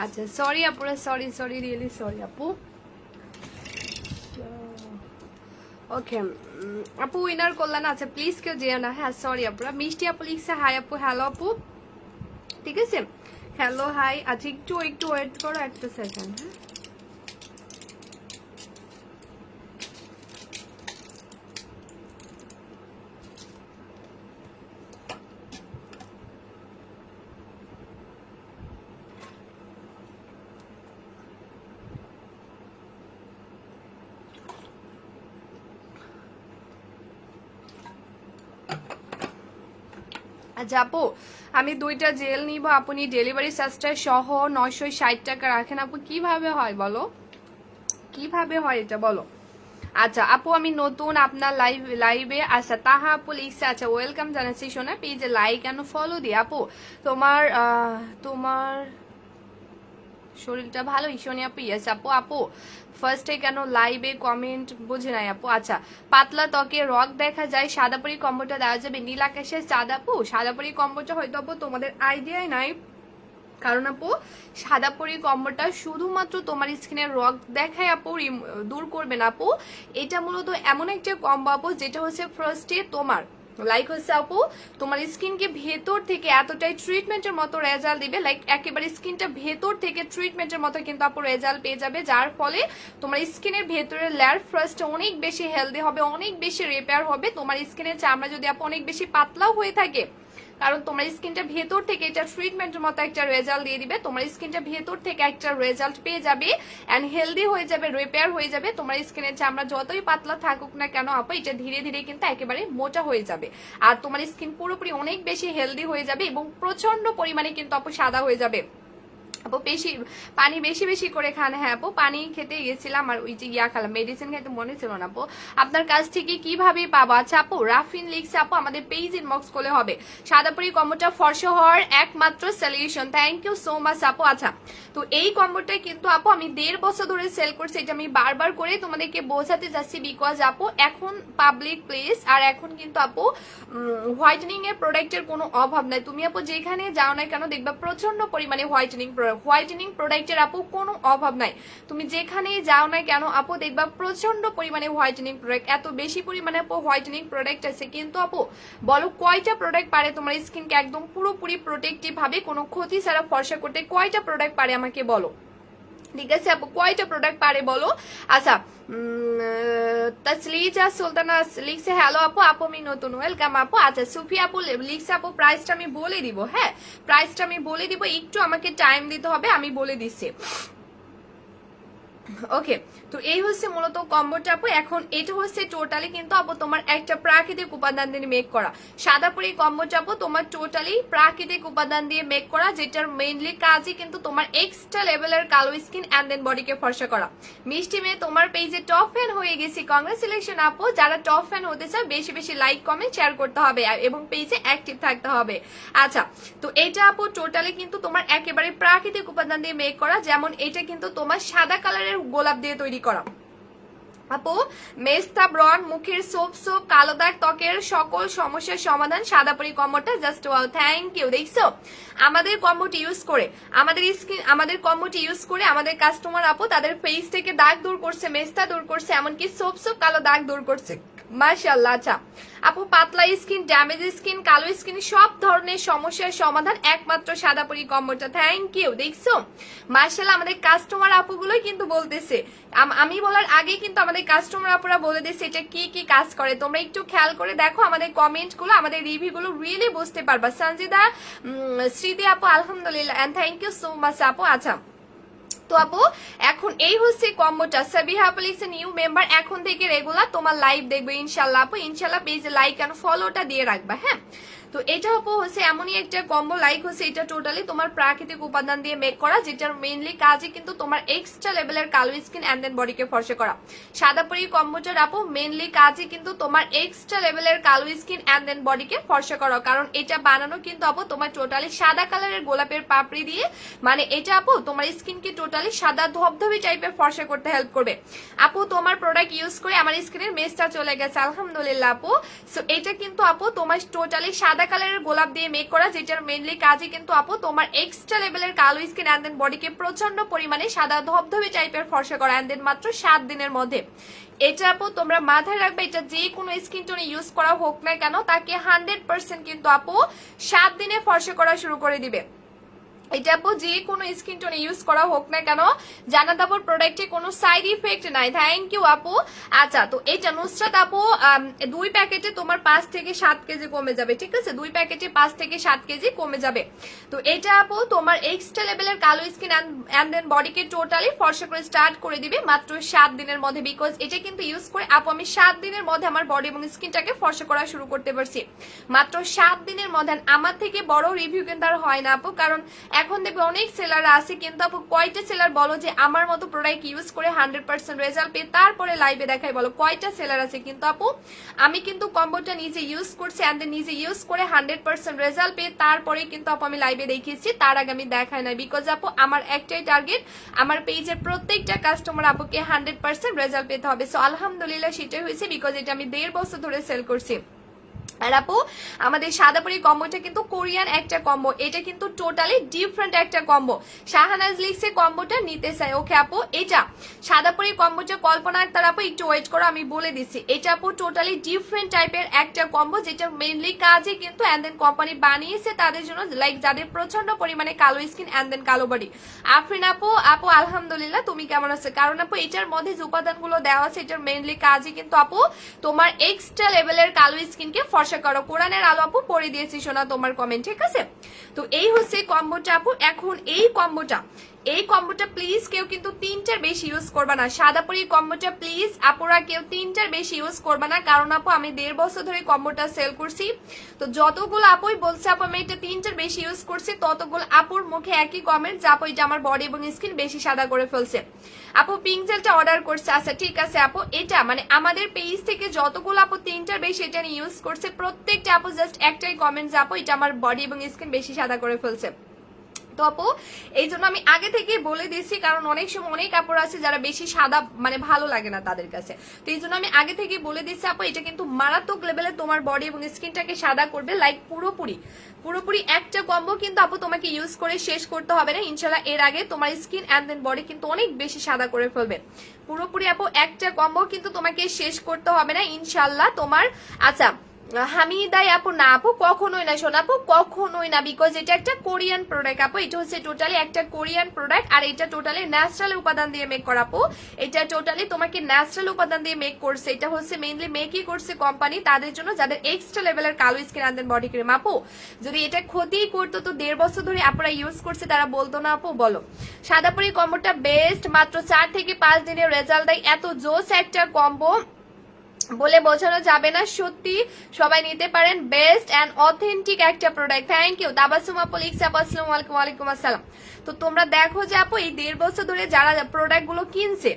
আচ্ছা সরি আপুরা, সরি রিয়েলি সরি আপু। ওকে আপু উইনার করলেন, আচ্ছা প্লিজ কেউ যেও না। হ্যাঁ সরি আপুরা। মিষ্টি আপু লিখছে হাই আপু, হ্যালো আপু, ঠিক আছে হ্যালো হাই। আচ্ছা একটু ওয়েট করো একটা সেকেন্ড। হ্যাঁ আচ্ছা আপু আমি 2টা জেল নিব, আপনি ডেলিভারি চার্জটা সহ 960 টাকা রাখেন আপু। কিভাবে হয় বলো, কিভাবে হয় এটা বলো। আচ্ছা আপু আমি নতুন আপনার লাইভে। আচ্ছা তাহা আপু লিখছে, আচ্ছা ওয়েলকাম জানাচ্ছি সোনা, পেজে লাইক এন্ড ফলো দিয়ে আপু। তোমার তোমার শরীরটা ভালো ঈশ্বনী আপু। ইয়েস আপু। আপু ফার্স্টে কেন লাইভে কমেন্ট বুঝে নাই আপু। আচ্ছা পাতলা ত্বকে রক দেখা যায়, সাদাপরি কম্বোটা দেওয়া যাবে, নীল আকাশের চাঁদ আপু। সাদাপরি কম্বোটা হয়তো আপু তোমাদের আইডিয়াই নাই, কারণ আপু সাদাপরি কম্বোটা শুধুমাত্র তোমার স্কিনের রক দেখায় আপু, দূর করবে না আপু। এটা মূলত এমন একটা কম্বো আপু যেটা হচ্ছে ফার্স্টে তোমার লাইক হচ্ছে আপু তোমার স্কিনকে ভেতর থেকে এতটাই ট্রিটমেন্টের মতো রেজাল্ট দিবে, লাইক একেবারে স্কিনটা ভেতর থেকে ট্রিটমেন্টের মতো কিন্তু আপু রেজাল্ট পেয়ে যাবে, যার ফলে তোমার স্কিনের ভেতরের লেয়ার ফার্স্ট অনেক বেশি হেলদি হবে, অনেক বেশি রিপেয়ার হবে। তোমার স্কিনের চামড়া যদি আপু অনেক বেশি পাতলাও হয়ে থাকে, কারণ তোমার স্কিনটা ভেতর থেকে এটা ট্রিটমেন্টের মতো একটা রেজাল্ট দিয়ে দিবে, তোমার স্কিনটা ভেতর থেকে একটা রেজাল্ট পেয়ে যাবে এন্ড হেলদি হয়ে যাবে, রিপেয়ার হয়ে যাবে। তোমার স্কিনের চামড়া যতই পাতলা থাকুক না কেন আপু, এটা ধীরে ধীরে কিন্তু একেবারে মোটা হয়ে যাবে, আর তোমার স্কিন পুরোপুরি অনেক বেশি হেলদি হয়ে যাবে এবং প্রচন্ড পরিমাণে কিন্তু আপু সাদা হয়ে যাবে। আপু বেশি পানি বেশি বেশি করে খান। হ্যাঁ আপু পানি খেতে গেছিলাম আর ওই যে খেলাম, মেডিসিন খেতে মনে ছিল না আপু। আপনার কাছ থেকে কিভাবে পাবো। আচ্ছা আপু রাফিন লিখছে, আপু আমাদের পেজ ইনবক্স করলে হবে। সাদাপুরি কম্বোটা ফর্সা হওয়ার একমাত্র solution. Thank you so much আপু। আচ্ছা তো এই কম্বোটা কিন্তু আপু আমি 1.5 বছর ধরে সেল করছি, এটা আমি বারবার করে তোমাদেরকে বোঝাতে যাচ্ছি, বিকজ আপু এখন পাবলিক প্লেস, আর এখন কিন্তু আপু হোয়াইটেনিং এর প্রোডাক্টের কোনো অভাব নাই। তুমি আপু যেখানে যাও না কেন দেখবা প্রচন্ড পরিমাণে হোয়াইটেনিং প্রোডাক্টের আপু কোনো অভাব নাই। তুমি যেখানে যাও না কেন আপু দেখবা প্রচন্ড পরিমাণে হোয়াইটেনিং প্রোডাক্ট, এত বেশি পরিমাণে আপু হোয়াইটেনিং প্রোডাক্ট আছে। কিন্তু আপু বলো কয়টা প্রোডাক্ট পারে তোমার স্কিনকে একদম পুরোপুরি প্রোটেক্টিভ ভাবে কোনো ক্ষতি ছাড়া ফর্সা করতে, কয়টা প্রোডাক্ট পারে আমাকে বলো, ঠিক আছে আপু কয়টা প্রোডাক্ট পারে বলো। আচ্ছা তাসলিজা সুলতানা লিখছে হ্যালো আপু, আপু আমি নতুন, ওয়েলকাম আপু। আচ্ছা সুফিয়া আপু লিখছে, আপু প্রাইসটা আমি বলে দিব। হ্যাঁ প্রাইসটা আমি বলে দিব, একটু আমাকে টাইম দিতে হবে, আমি বলে দিচ্ছি। ওকে তো এই হচ্ছে মূলত কম্বোটা আপু। এখন এটা হচ্ছে টোটালি কিন্তু আপু তোমার একটা প্রাকৃতিক উপাদান দিয়ে মেক করা। সাদাপুরি কম্বোটা আপু তোমার টোটালি প্রাকৃতিক উপাদান দিয়ে মেক করা, যেটার মেইনলি কাজই কিন্তু তোমার এক্সট্রা লেভেলের কালো স্কিন এন্ড দেন বডিকে ফর্সা করা। মিষ্টি মেয়ে তোমার পেজে টপ ফ্যান হয়ে গেছি, কংগ্রেচুলেশন আপু। যারা টপ ফ্যান হতে চায় বেশি বেশি লাইক কমেন্ট শেয়ার করতে হবে এবং পেজে অ্যাক্টিভ থাকতে হবে। আচ্ছা তো এটা আপু টোটালি কিন্তু তোমার একেবারে প্রাকৃতিক উপাদান দিয়ে মেক করা, যেমন এটা কিন্তু তোমার সাদা কালারের গোলাপ দিয়ে তৈরি করা আপু। মেস্তা ব্রন, মুখের সোপ কালো দাগ, ত্বকের সকল সমস্যার সমাধান, সাদাপুরি কম্বোটা জাস্ট ওয়াও। Thank you. দেখছো আমাদের কম্বোটি ইউজ করে, আমাদের কম্বোটি ইউজ করে আমাদের কাস্টমার আপু তাদের ফেস থেকে দাগ দূর করছে, মেস্তা দূর করছে, এমনকি সোপ কালো দাগ দূর করছে, মাশাআল্লাহ। আচ্ছা আপু পাতলা স্কিন, ড্যামেজ স্কিন, কালো স্কিন সব ধরনের সমস্যার সমাধান একমাত্র সাদাপুরি কম্বোটা। Thank you. দেখছো মাশাআল্লাহ আমাদের কাস্টমার আপুগুলোই কিন্তু বলতেছে, আমি বলার আগে কিন্তু আমাদের কাস্টমার আপুরা বলে দিচ্ছে এটা কি কি কাজ করে। তোমরা একটু খেয়াল করে দেখো আমাদের কমেন্ট গুলো, আমাদের রিভিউ গুলো রিয়েলি বুঝতে পারবা। সঞ্জিদা স্মৃতি আপু আলহামদুলিল্লাহ and thank you so much আপু। আচ্ছা তো আপু এখন এই হচ্ছে কম্বোটা। সাবিহা আপু লিখছে নিউ মেম্বার, এখন থেকে রেগুলার তোমার লাইভ দেখবে ইনশাল্লাহ আপু। ইনশাল্লাহ পেজে লাইক এন্ড ফলোটা দিয়ে রাখবা। হ্যাঁ তো এটা আপু হচ্ছে এমনই একটা কম্বো, লাইক হচ্ছে এটা টোটালি তোমার প্রাকৃতিক উপাদান দিয়ে মেক করা, যেটার মেইনলি কাজই কিন্তু তোমার এক্সট্রা লেভেলের কালো স্কিন এন্ড দেন বডিকে ফর্সা করা। সাদাপুরি কম্বোটার আপু মেইনলি কাজই কিন্তু তোমার এক্সট্রা লেভেলের কালো স্কিন এন্ড দেন বডিকে ফর্সা করা, কারণ এটা বানানো কিন্তু আপু তোমার টোটালি সাদা কালারের গোলাপের পাপড়ি দিয়ে, মানে এটা আপু তোমার স্কিনকে টোটালি সাদা ধবধবি টাইপের ফর্সা করতে হেল্প করবে। আপু তোমার প্রোডাক্ট ইউজ করে আমার স্কিনের মেসটা চলে গেছে আলহামদুলিল্লাহ আপু। সো এটা কিন্তু আপু তোমার টোটালি সাদা সাদা কালারের গোলাপ দিয়ে মেক করা, যেটার মেইনলি কাজই কিন্তু আপু তোমার এক্সট্রা লেভেলের কালো স্কিন এন্ড দেন বডিকে প্রচন্ড পরিমাণে সাদা ধবধবে টাইপের ফর্সা করা এন্ড দেন মাত্র 7 দিনের মধ্যে। এটা আপু তোমরা মাথায় রাখবে, এটা যে কোনো স্কিন টোনে ইউজ করা হোক না কেন তাকে 100% কিন্তু আপু 7 দিনে ফর্সা করা শুরু করে দিবে। এটা আপু যে কোনো স্কিন টোনে ইউজ করা হোক না কেন, জানাত আপুর প্রোডাক্টে কোনো সাইড ইফেক্ট নাই। থ্যাংক ইউ আপু। আচ্ছা, তো এটা নুসরাত আপু 2 প্যাকেটে তোমার 5 থেকে 7 কেজি কমে যাবে, ঠিক আছে? 2 প্যাকেটে 5 থেকে 7 কেজি কমে যাবে। তো এটা আপু তোমার এক্সট্রা লেভেলের কালো স্কিন এন্ড দেন বডিকে টোটালি ফর্সা করে স্টার্ট করে দিবে মাত্র 7 দিনের মধ্যে। বিকজ এটা কিন্তু ইউজ করে আপু আমি 7 দিনের মধ্যে আমার বডি এবং স্কিনটাকে ফর্সা করা শুরু করতে পারছি মাত্র 7 দিনের মধ্যে। আমার থেকে বড় রিভিউ কিন্তু আর হয় না আপু, কারণ এখন দেখবে অনেক সেলার আছে, কিন্তু আপু কয়টা সেলার বলো যে আমার মতো প্রোডাক্ট ইউজ করে 100% রেজাল্ট পেয়ে তারপরে লাইভে দেখাই, বলো কয়টা সেলার আছে? কিন্তু আপু আমি কিন্তু কম্বোটা নিজে ইউজ করছি এন্ড নিজে ইউজ করে 100% রেজাল্ট পেয়ে তারপরে কিন্তু আপু আমি লাইভে দেখিয়েছি, তার আগে আমি দেখাই নাই। বিকজ আপু আমার একটাই টার্গেট, আমার পেজের প্রত্যেকটা কাস্টমার আপুকে 100% রেজাল্ট পেতে হবে। সো আলহামদুলিল্লাহ সেটাই হয়েছে, বিকজ এটা আমি 1.5 বছর ধরে সেল করছি। আর আপু আমাদের সাদাপুরি কম্বোটা কিন্তু কোরিয়ান একটা কম্বো, এটা কিন্তু টোটালি ডিফারেন্ট একটা কম্বো। শাহানাজ লিখছে কম্বোটা নিতে চাই। ওকে আপু, এটা সাদাপুরি কম্বোটা কল্পনা তার আপু একটু ওয়েট করো, আমি বলে দিচ্ছি। এটা আপু টোটালি ডিফারেন্ট টাইপের একটা কম্বো, যেটা মেইনলি কাজে কিন্তু এন্ড দেন কোম্পানি বানিয়েছে তাদের জন্য, লাইক যাদের প্রচন্ড পরিমাণে কালো স্কিন এন্ড দেন কালো বডি। আফরিন আপু, আপু আলহামদুলিল্লাহ, তুমি কেমন আছো? কারণ আপু এটার মধ্যে যে উপাদানগুলো দেওয়া আছে এটার মেইনলি কাজই কিন্তু আপু তোমার এক্সট্রা লেভেলের কালো স্কিনকে ফর্সা করো। কোরআনের আলো আপু পড়ে দিয়েছি শোনা তোমার কমেন্ট, ঠিক আছে? তো এই হচ্ছে কম্বোটা আপু। এখন এই কম্বোটা প্লিজ কেউ কিন্তু 3টার বেশি ইউজ করবা না। সাদাপুরি কম্বোটা প্লিজ আপুরা কেউ 3টার বেশি ইউজ করবা না, কারণ আপু আমি 1.5 বছর ধরে কম্বোটা সেল করছি। তো যতগুলো আপুই বলছে আপু আমি এটা 3টার বেশি ইউজ করছি, ততগুলো আপুর মুখে একই কমেন্ট যে আপু এটা আমার বডি এবং স্কিন বেশি সাদা করে ফেলছে। আপু পিঙ্ক জেলটা অর্ডার করছে, আচ্ছা ঠিক আছে আপু। এটা মানে আমাদের পেজ থেকে যতগুলো আপু 3টার বেশি এটা নিয়ে ইউজ করছে, প্রত্যেকটা আপু জাস্ট একটাই কমেন্ট যে আপু এটা আমার বডি এবং স্কিন বেশি সাদা করে ফেলছে। তো আপু এই জন্য আমি আগে থেকে বলে দিয়েছি, কারণ অনেক সময় অনেক কাপড় আছে যারা বেশি সাদা মানে ভালো লাগে না তাদের কাছে। তো এই জন্য আমি আগে থেকে বলে দিচ্ছি আপু এটা কিন্তু মারাত্মক লেভেলে তোমার বডি এবং স্কিনটাকে সাদা করবে, লাইক পুরোপুরি একটা কম্বো কিন্তু আপু তোমাকে ইউজ করে শেষ করতে হবে না ইনশাল্লাহ। এর আগে তোমার স্কিন এন্ড দেন বডি কিন্তু অনেক বেশি সাদা করে ফেলবে পুরোপুরি আপু। একটা কম্বো কিন্তু তোমাকে শেষ করতে হবে না ইনশাল্লাহ তোমার। আচ্ছা হামিদাই আপু, না আপু কখনোই না, শোন আপু কখনোই না, বিকজ এটা একটা কোরিয়ান প্রোডাক্ট আপু। এটা হচ্ছে টোটালি একটা কোরিয়ান প্রোডাক্ট, আর এটা টোটালি ন্যাচারাল উপাদান দিয়ে মেক করা আপু। এটা টোটালি তোমাকে ন্যাচারাল উপাদান দিয়ে মেক করছে। এটা হচ্ছে মেইনলি মেকই করছে কোম্পানি তাদের জন্য যাদের এক্সট্রা লেভেলের কালো স্কিন আনতেন বডি ক্রিম। আপু যদি এটা ক্ষতি করতো তো 1.5 বছর ধরে আপুরা ইউজ করছে, তারা বলতো না আপু? বলো সাদাপুরি কম্বোটা বেস্ট, মাত্র 4 থেকে 5 দিনের রেজাল্ট দেয়। এত জোস একটা কম্বো বলে বোঝানো যাবে না, সত্যি সবাই নিতে পারেন, বেস্ট এন্ড অথেন্টিক একটা প্রোডাক্ট। থ্যাংক ইউ তাবাসসুম আপু লিখছে আপু আসসালামু আলাইকুম। ওয়ালাইকুম আসসালাম। তো তোমরা দেখো যে আপু এই 1.5 বছর ধরে যারা প্রোডাক্ট গুলো কিনছে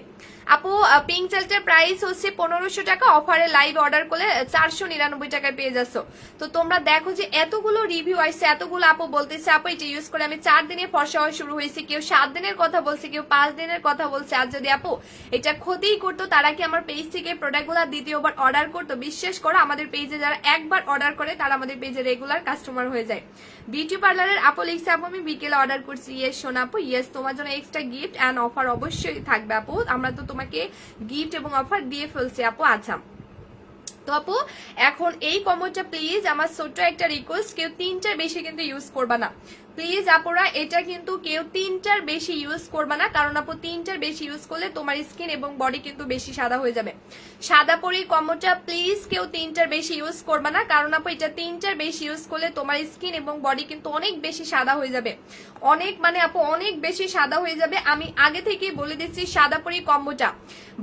আপু, পিঙ্ক জেলটার প্রাইস হচ্ছে 1500 টাকা, অফারে লাইভ অর্ডার করলে 499 টাকায় পেয়ে যাচ্ছ। তো তোমরা দেখো যে এতগুলো রিভিউ আসছে, এতগুলো আপু বলতেছে আপু এটা ইউজ করে আমি 4 দিনে ফর্সা হওয়া শুরু হয়েছে, কেউ 7 দিনের কথা বলছে, কেউ 5 দিনের কথা বলছে। আর যদি আপু এটা ক্ষতিই করতো তারা কি আমার পেজ থেকে প্রোডাক্ট গুলা দ্বিতীয়বার অর্ডার করতো? বিশ্বাস করো আমাদের পেজে যারা একবার অর্ডার করে তারা আমাদের পেজে রেগুলার কাস্টমার হয়ে যায়। বিউটি পার্লারের আপু লিখছে আপু আমি বিকেলে অর্ডার করছি। ইয়েস শোনা আপু, ইয়েস তোমার জন্য এক্সট্রা গিফট এন্ড অফার অবশ্যই থাকবে আপু, আমরা তো তোমাকে গিফট এবং অফার দিয়ে ফেলছি আপু। আচ্ছা তো আপু এখন এই কম্বোটা প্লিজ আমার ছোট্ট একটা রিকোয়েস্ট, কেউ 3টার বেশি কিন্তু ইউজ করবা না প্লিজ আপুরা। এটা কিন্তু কেউ 3টার বেশি ইউজ করবা না, কারণ আপু 3টার বেশি ইউজ করলে তোমার স্কিন এবং বডি কিন্তু বেশি সাদা হয়ে যাবে। সাদা পরি কম্বোটা প্লিজ কেউ 3টার বেশি ইউজ করবা না, কারণ আপু এটা 3টার বেশি ইউজ করলে তোমার স্কিন এবং বডি কিন্তু অনেক বেশি সাদা হয়ে যাবে, অনেক মানে আপু অনেক বেশি সাদা হয়ে যাবে। আমি আগে থেকেই বলে দিচ্ছি সাদা পরি কম্বোটা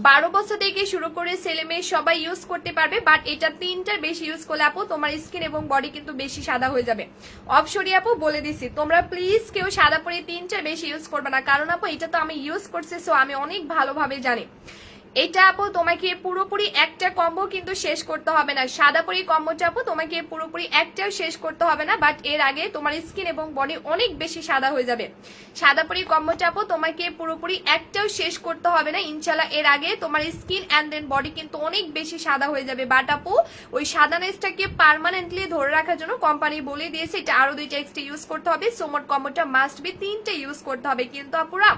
12 বছর থেকে শুরু করে ছেলে মেয়ে সবাই ইউজ করতে পারবে, বাট এটা 3টার বেশি ইউজ করলে আপু তোমার স্কিন এবং বডি কিন্তু বেশি সাদা হয়ে যাবে। অপসরি আপু বলে দিচ্ছি তোমরা প্লিজ কেউ সাদা পরি 3টার বেশি ইউজ করবে না, কারণ আপু এটা তো আমি ইউজ করছি, সো আমি অনেক ভালোভাবে জানি। এটা আপু তোমাকে পুরোপুরি একটা কম্বো কিন্তু শেষ করতে হবে না, সাদা পরি কম্বোটা আপু তোমাকে পুরোপুরি একটাও শেষ করতে হবে না, বাট এর আগে তোমার স্কিন এবং বডি অনেক বেশি সাদা হয়ে যাবে। সাদা পরি কম্বোটা আপু তোমাকে পুরোপুরি একটাও শেষ করতে হবে না ইনশাল্লাহ, এর আগে তোমার স্কিন অ্যান্ড দেন বডি কিন্তু অনেক বেশি সাদা হয়ে যাবে। বাট আপু ওই সাদানেসটাকে পার্মানেন্টলি ধরে রাখার জন্য কোম্পানি বলে দিয়েছে এটা আরো 2টা এক্সট্রা ইউজ করতে হবে। সো মোট কম্বোটা মাস্ট বি 3টে ইউজ করতে হবে। কিন্তু আপুরা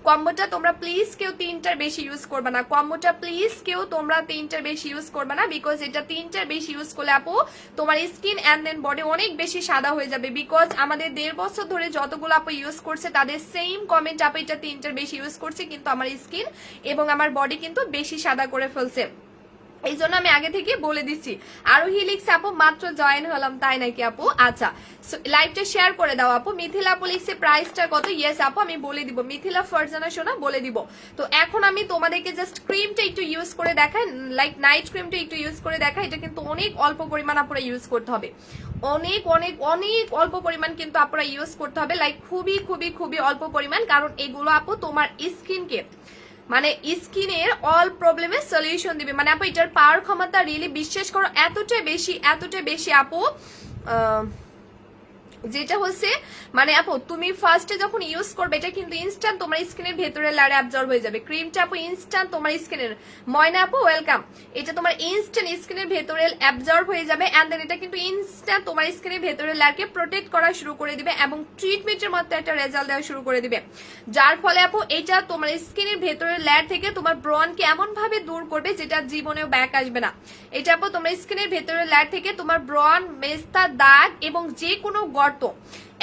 কম্বোটা তোমরা প্লিজ কেউ 3টার বেশি ইউজ করবে না, কম্বোটা প্লিজ কেউ তোমরা 3টার বেশি ইউজ করবে না, বিকজ এটা 3টার বেশি ইউজ করলে আপু তোমার স্কিন অ্যান্ড দেন বডি অনেক বেশি সাদা হয়ে যাবে। বিকজ আমাদের 1.5 বছর ধরে যতগুলো আপু ইউজ করছে তাদের সেম কমেন্ট আপু এটা 3টার বেশি ইউজ করছে কিন্তু আমার স্কিন এবং আমার বডি কিন্তু বেশি সাদা করে ফেলছে। এই জন্য আমি আগে থেকে বলে দিচ্ছি। আরো হিলিক্স আপু মাত্র জয়েন হলাম, তাই নাকি আপু? আচ্ছা লাইভটা শেয়ার করে দাও আপু। মিথিলা আপু লিখছে প্রাইসটা কত? ইয়েস আপু আমি বলে দিব, মিথিলা ফারজানা সোনা বলে দিব। তো এখন আমি তোমাদেরকে জাস্ট ক্রিমটা একটু ইউজ করে দেখাই, লাইক নাইট ক্রিমটা একটু ইউজ করে দেখাই। এটা কিন্তু অনেক অল্প পরিমাণ আপুরা ইউজ করতে হবে, অনেক অনেক অনেক অল্প পরিমাণ কিন্তু আপুরা ইউজ করতে হবে, লাইক খুবই খুবই খুবই অল্প পরিমাণ, কারণ এগুলো আপু তোমার স্কিনকে মানে স্কিনের অল প্রবলেমের সলিউশন দিবে। মানে আপু এটার পাওয়ার ক্ষমতা রিয়েলি বিশ্বাস করো এতটাই বেশি আপু, যেটা হচ্ছে মানে আপু তুমি ফার্স্টে যখন ইউজ করবে এটা কিন্তু ইনস্ট্যান্ট তোমার স্কিনের ভেতরে লারে অ্যাবজর্ব হয়ে যাবে। ক্রিমটা আপু ইনস্ট্যান্ট তোমার স্কিনের, ময়না আপু ওয়েলকাম, এটা তোমার ইনস্ট্যান্ট স্কিনের ভেতরে অ্যাবজর্ব হয়ে যাবে এন্ড দেন এটা কিন্তু ইনস্ট্যান্ট তোমার স্কিনের ভেতরে লারকে প্রোটেক্ট করা শুরু করে দিবে এবং ট্রিটমেন্টের মতো একটা রেজাল্ট দেওয়া শুরু করে দিবে, যার ফলে আপু এটা তোমার স্কিনের ভেতরের লেয়ার থেকে তোমার ব্রনকে এমন ভাবে দূর করবে যেটা জীবনেও ব্যাক আসবে না। এটা আপু তোমার স্কিনের ভেতরের লেয়ার থেকে তোমার ব্রন, মেস্তা, দাগ এবং যে কোনো গর্ত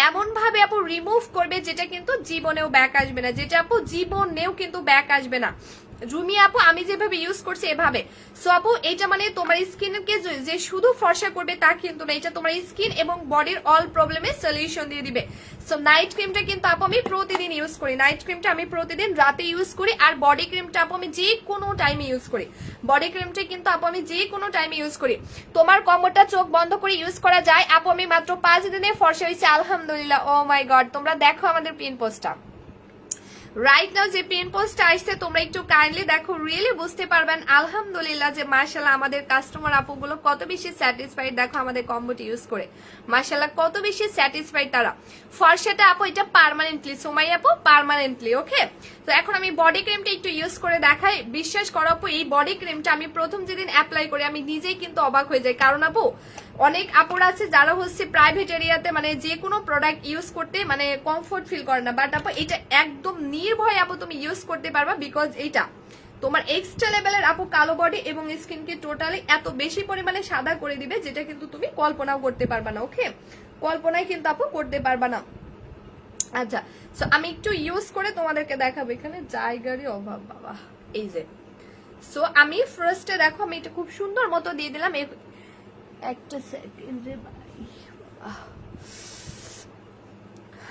এমন ভাবে আপু রিমুভ করবে যেটা কিন্তু জীবনেও ব্যাক আসবে না, যেটা আপু জীবনেও কিন্তু ব্যাক আসবে না। রুমি আপু আমি যেভাবে ইউজ করছি এভাবে। সো আপু এটা মানে তোমার স্কিনকে যে শুধু ফর্সা করবে তা কিন্তু না, এটা তোমার স্কিন এবং বডির অল প্রবলেমের সলিউশন দিয়ে দিবে। সো নাইট ক্রিমটা কিন্তু আপু আমি প্রতিদিন ইউজ করি, নাইট ক্রিমটা আমি প্রতিদিন রাতে ইউজ করি, আর বডি ক্রিমটা আপু আমি যে কোনো টাইমে ইউজ করি, বডি ক্রিমটা কিন্তু আপু আমি যে কোনো টাইমে ইউজ করি। তোমার কম্বোটা চোখ বন্ধ করে ইউজ করা যায় আপু, আমি মাত্র 5 দিনে ফর্সা হয়েছে আলহামদুলিল্লাহ। ও মাই গড, তোমরা দেখো আমাদের পিন পোস্টটা রাইট নাও, যে পিন পোস্ট আসছে তোমরা একটু কাইন্ডলি দেখো, রিয়েলি বুঝতে পারবেন আলহামদুলিল্লাহ যে মাশাআল্লাহ আমাদের কাস্টমার আপুগুলো কত বেশি স্যাটিসফাইড। দেখো আমাদের কম্বোটি ইউজ করে মাশাআল্লাহ কত বেশি স্যাটিসফাইড তারা। ফর্সাটা আপু এটা পার্মানেন্টলি, সোমাই আপু পার্মানেন্টলি, ওকে। তো এখন আমি বডি ক্রিমটা একটু ইউজ করে দেখাই। বিশ্বাস করো আপু এই বডি ক্রিমটা আমি প্রথম যেদিন অ্যাপ্লাই করি আমি নিজেই কিন্তু অবাক হয়ে যাই, কারণ আপু অনেক আপুরা আছে যারা হচ্ছে প্রাইভেট এরিয়াতে মানে যে কোনো প্রোডাক্ট ইউজ করতে মানে কমফোর্ট ফিল করে না, বাট আপু এটা একদম নির্ভয় আপু তুমি ইউজ করতে পারবা, বিকজ এটা তোমার এক্সট্রা লেভেলের আপু কালো বডি এবং স্কিনকে টোটালি এত বেশি পরিমাণে সাদা করে দিবে যেটা কিন্তু তুমি কল্পনাও করতে পারবা না, ওকে, কল্পনাই কিন্তু আপু করতে পারবা না। আচ্ছা সো আমি একটু ইউজ করে তোমাদেরকে দেখাবো, এখানে জায়গারই অভাব বাবা, এই যে। সো আমি ফার্স্টে দেখো আমি এটা খুব সুন্দর মতো দিয়ে দিলাম, একটা সেকেন্ড রে ভাই,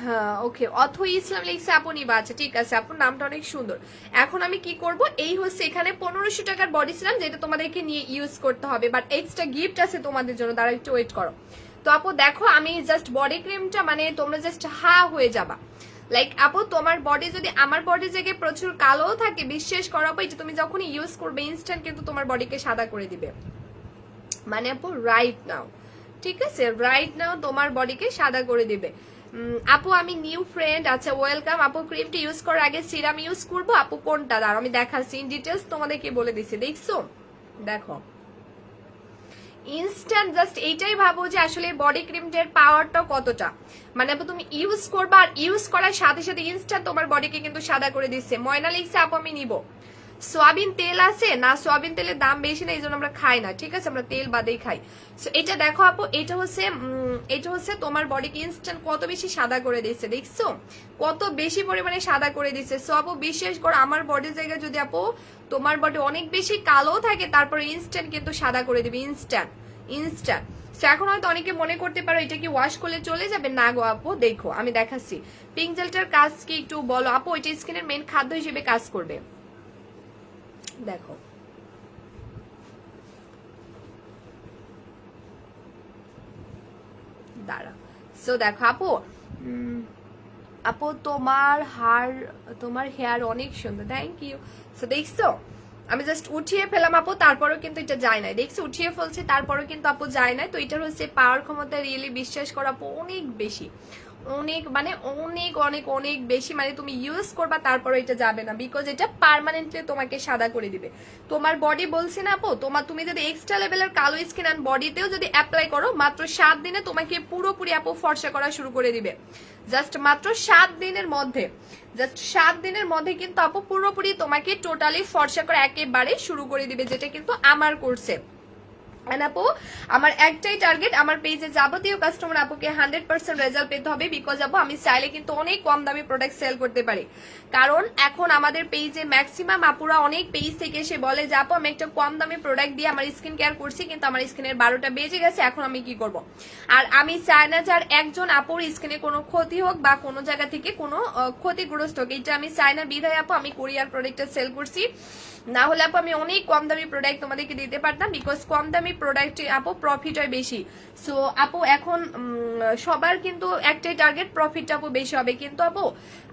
হ্যাঁ ওকে। অথই ইসলাম লিখছে আপু নিবা, আচ্ছা ঠিক আছে আপুর নামটা অনেক সুন্দর। এখন আমি কি করব, এই হচ্ছে এখানে 1500 টাকার বডি সিরাম যেটা তোমাদেরকে নিয়ে ইউজ করতে হবে, বাট এক্সট্রা গিফট আছে তোমাদের জন্য, তারা একটু ওয়েট করো। তো আপু দেখো আমি জাস্ট বডি ক্রিমটা মানে তোমরা জাস্ট হা হয়ে যাবা, লাইক আপু তোমার বডি যদি আমার বডি জায়গায় প্রচুর কালো থাকে বিশ্বাস করো আপু এটা তুমি যখনই ইউজ করবে ইনস্ট্যান্ট কিন্তু তোমার বডিকে সাদা করে দিবে, মানে আপু রাইট নাও, ঠিক আছে, রাইট নাও তোমার বডিকে সাদা করে দিবে। আপু আমি নিউ ফ্রেন্ড, আচ্ছা ওয়েলকাম আপু। ক্রিমটি ইউজ করার আগে সিরাম ইউজ করবো আপু কোনটা, দাঁড়াও আমি দেখাচ্ছি, ইন ডিটেলস তোমাদেরকে বলে দিচ্ছি, দেখছো দেখো ইনস্ট্যান্ট জাস্ট এইটাই ভাবো যে আসলে বডি ক্রিমটার পাওয়ারটা কতটা, মানে আপু তুমি ইউজ করবা আর ইউজ করার সাথে সাথে ইনস্ট্যান্ট তোমার বডিকে কিন্তু সাদা করে দিচ্ছে। ময়না লিখছে আপু আমি নিব। সোয়াবিন তেল আছে না, সোয়াবিন তেলের দাম বেশি না এই জন্য আমরা খাই না, ঠিক আছে আমরা তেল বাদেই খাই। এটা দেখো আপু এটা হচ্ছে তোমার বডিকে ইনস্ট্যান্ট কত বেশি সাদা করে দিচ্ছে, দেখছো কত বেশি পরিমাণে সাদা করে দিচ্ছে। সো আপু বিশেষ করে আমার বডির জায়গায় যদি আপু তোমার বডি অনেক বেশি কালো থাকে তারপরে ইনস্ট্যান্ট কিন্তু সাদা করে দিবে, ইনস্ট্যান্ট। এখন হয়তো অনেকে মনে করতে পারো এটা কি ওয়াশ করলে চলে যাবে, না গো আপু দেখো আমি দেখাচ্ছি। পিঙ্ক জেলটার কাজ কি একটু বলো আপু, এটা স্কিনের মেইন খাদ্য হিসেবে কাজ করবে, দেখো দাঁড়া। সো দেখো আপু আপু তোমার হেয়ার অনেক সুন্দর, থ্যাংক ইউ। সো দেখছো আমি জাস্ট উঠিয়ে ফেলাম আপু, তারপরেও কিন্তু এটা যায় না, দেখছি উঠিয়ে ফেলছি তারপরেও কিন্তু আপু যায় না। তো এটার হচ্ছে পাওয়ার ক্ষমতা রিয়েলি বিশ্বাস করা আপু অনেক বেশি, অনেক মানে অনেক অনেক অনেক বেশি। মানে তুমি ইউজ করবা তারপরে এটা যাবে না, বিকজ এটা পার্মানেন্টলি তোমাকে সাদা করে দিবে। তোমার বডি বলছে না আপু, তুমি যদি এক্সট্রা লেভেলের কালো স্কিন অ্যান্ড বডিতেও যদি অ্যাপ্লাই করো, মাত্র 7 দিনে তোমাকে পুরোপুরি আপু ফর্সা করা শুরু করে দিবে। জাস্ট মাত্র 7 দিনের মধ্যে, জাস্ট 7 দিনের মধ্যে কিন্তু আপু পুরোপুরি তোমাকে টোটালি ফর্সা করা একেবারে শুরু করে দিবে, যেটা কিন্তু আমার করছে। আপু আমার একটাই টার্গেট, আমার পেজে যাবতীয় কাস্টমার আপুকে 100% রেজাল্ট পেতে হবে, বিকজ আপু আমি চাইলে কিন্তু অনেক কম দামি প্রোডাক্ট সেল করতে পারি। কারণ এখন আমাদের পেজে ম্যাক্সিমাম আপুরা অনেক পেজ থেকে এসে বলে যে আপু আমি একটা কম দামি প্রোডাক্ট দিয়ে আমার স্কিন কেয়ার করছি, কিন্তু আমার স্কিনের 12টা বেজে গেছে, এখন আমি কি করব। আর আমি চাই না যার একজন আপুর স্কিনে কোনো ক্ষতি হোক বা কোনো জায়গা থেকে কোনো ক্ষতিগ্রস্ত হোক, এটা আমি চাই না। বিধায় আপু আমি কোরিয়ার প্রোডাক্টটা সেল করছি, না হলে আপু আমি অনেক কম দামি প্রোডাক্ট তোমাদেরকে দিতে পারতাম, বিকজ কম দামি প্রোডাক্টে আপু প্রফিট হয় বেশি। সো আপু এখন সবার কিন্তু একটাই টার্গেট, প্রফিট আপু বেশি হবে। কিন্তু আপু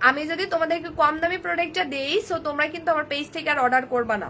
আমি যদি তোমাদেরকে কম দামি প্রোডাক্টটা দেই, সো তোমরা কিন্তু আমার পেজ থেকে আর অর্ডার করবা না,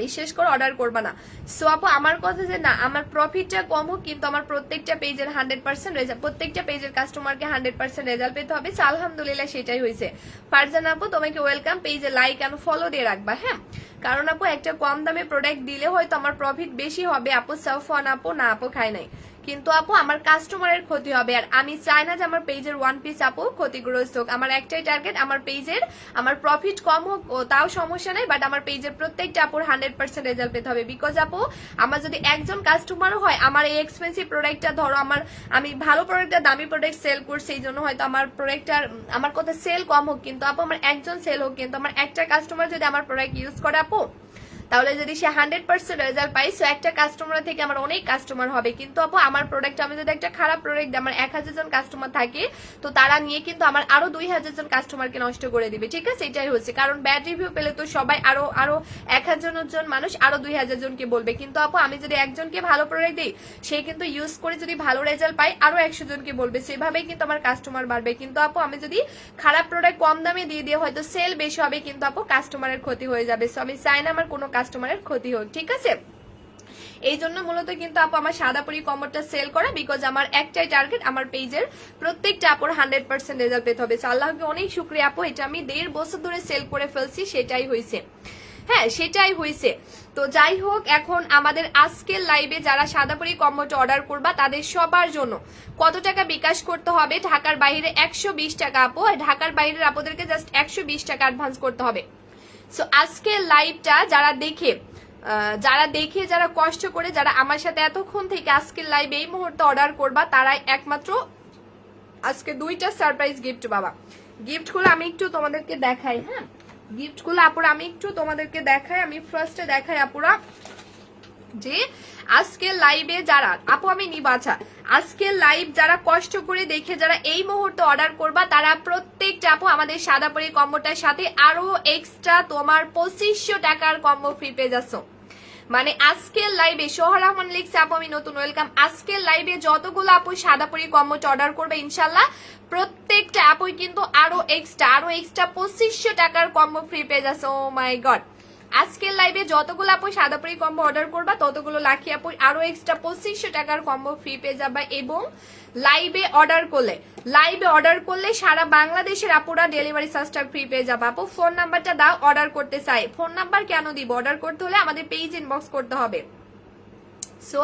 বিশেষ করে অর্ডার করবা না। সো আপু আমার কথা যে না, আমার প্রফিটটা কম হোক, কিন্তু আমার প্রত্যেকটা পেজের 100% রেজাল্ট, প্রত্যেকটা পেজের কাস্টমারকে 100% রেজাল্ট পেতে হবে। আলহামদুলিল্লাহ সেটাই হয়েছে। ফারজানা আপু তোমাকে ওয়েলকাম, পেজে লাইক এন্ড ফলো দিয়ে রাখবা, হ্যাঁ। কারণ আপু একটা কম দামে প্রোডাক্ট দিলে হয়তো আমার প্রফিট বেশি হবে। আপু সাফওয়ান আপু, না আপু খাই নাই, কিন্তু আপু আমার কাস্টমারের ক্ষতি হবে। আর আমি চাই না যে আমার পেজের ওয়ান পিস আপু ক্ষতিগ্রস্ত হোক। আমার একটাই টার্গেট, আমার পেজের আমার প্রফিট কম হোক তাও সমস্যা নাই, বাট আমার পেজের প্রত্যেকটা আপুর 100% রেজাল্ট পেতে হবে। বিকজ আপু আমার যদি একজন কাস্টমারও হয়, আমার এই এক্সপেন্সিভ প্রোডাক্টটা ধরো আমি ভালো প্রোডাক্টটা দামি প্রোডাক্ট সেল করছি, এই জন্য হয়তো আমার প্রোডাক্টটার আমার কথা সেল কম হোক, কিন্তু আপু আমার একজন সেল হোক, কিন্তু আমার একটা কাস্টমার যদি আমার প্রোডাক্ট ইউজ করে আপু, তাহলে যদি সে 100% রেজাল্ট পাই, সো একটা কাস্টমার থেকে আমার অনেক কাস্টমার হবে। কিন্তু আপু আমার প্রোডাক্ট, আমি যদি একটা খারাপ প্রোডাক্ট দিই, আমার 1000 জন কাস্টমার থাকে, তো তারা নিয়ে কিন্তু আমার আরো 2000 জন কাস্টমারকে নষ্ট করে দিবে, ঠিক আছে। এটাই হচ্ছে কারণ, ব্যাড রিভিউ পেলে তো সবাই আরো 1000 জন মানুষ আরো 2000 জনকে বলবে। কিন্তু আপু আমি যদি একজনকে ভালো প্রোডাক্ট দিই, সে কিন্তু ইউজ করে যদি ভালো রেজাল্ট পাই, আরো 100 জনকে বলবে, সেভাবেই কিন্তু আমার কাস্টমার বাড়বে। কিন্তু আপু আমি যদি খারাপ প্রোডাক্ট কম দামে দিয়ে হয়তো সেল বেশি হবে, কিন্তু আপু কাস্টমারের ক্ষতি হয়ে যাবে। সো আমি চাই না আমার কোনো কাস্টমারের ক্ষতি হোক, ঠিক আছে। এই জন্য মূলত কিন্তু আপু আমার সাদাপুরি কম্বোটা সেল করা, বিকজ আমার একটাই টার্গেট, আমার পেজের প্রত্যেকটা আপুর 100% রেজাল্ট পেতে হবে। আল্লাহকে অনেক শুকরিয়া আপু, এটা আমি 1.5 বছর ধরে সেল করে ফেলছি, সেটাই হয়েছে, হ্যাঁ সেটাই হয়েছে। তো যাই হোক, এখন আমাদের আজকের লাইভে যারা সাদাপুরি কম্বোটা অর্ডার করবা, তাদের সবার জন্য কত টাকা বিকাশ করতে হবে? ঢাকার বাইরে 120 টাকা আপু, ঢাকার বাইরের আপুদেরকে জাস্ট 120 টাকা অ্যাডভান্স করতে হবে। সো আজকের লাইভটা যারা দেখে যারা কষ্ট করে, যারা আমার সাথে এতক্ষণ থেকে আজকের লাইভে এই মুহূর্তে অর্ডার করবা, তারাই একমাত্র আজকে 2টা সারপ্রাইজ গিফট পাবা। গিফটগুলো আমি একটু তোমাদেরকে দেখাই, হ্যাঁ গিফটগুলো আপুরা আমি একটু তোমাদেরকে দেখাই। আমি ফার্স্টে দেখাই আপুরা যে আজকে লাইভে যারা আপু আমি নিব, আচ্ছা আজকে লাইভ যারা কষ্ট করে দেখে যারা এই মুহূর্তে অর্ডার করবা, তারা প্রত্যেকটা আপু আমাদের সাদাপুরি কম্বোটার সাথে আরো এক্সট্রা তোমার 2500 টাকার কম্বো ফ্রি পেয়ে যাচ্ছ। মানে আজকের লাইভে সোহা রহমান লিখছে আপু আমি নতুন ওয়েলকাম। আজকের লাইভে যতগুলো আপু সাদাপুরি কম্বোটা অর্ডার করবে, ইনশাল্লাহ প্রত্যেকটা আপুই কিন্তু আরো এক্সট্রা 2500 টাকার কম্বো ফ্রি পেয়ে যাচ্ছে। ও মাই গড, আজকের লাইভে যতগুলো আপু সাদাপুরি কম্বো অর্ডার করবা, ততগুলো লাকি আপু আরো এক্সট্রা 2500 টাকার কম্বো ফ্রি পেয়ে যাবা। এবং লাইভে অর্ডার করলে সারা বাংলাদেশের আপুরা ডেলিভারি চার্জটা ফ্রি পেয়ে যাবা। আপু ফোন নাম্বারটা দাও, অর্ডার করতে চাই। ফোন নাম্বার কেন দিব? অর্ডার করতে হলে আমাদের পেজ ইনবক্স করতে হবে। সো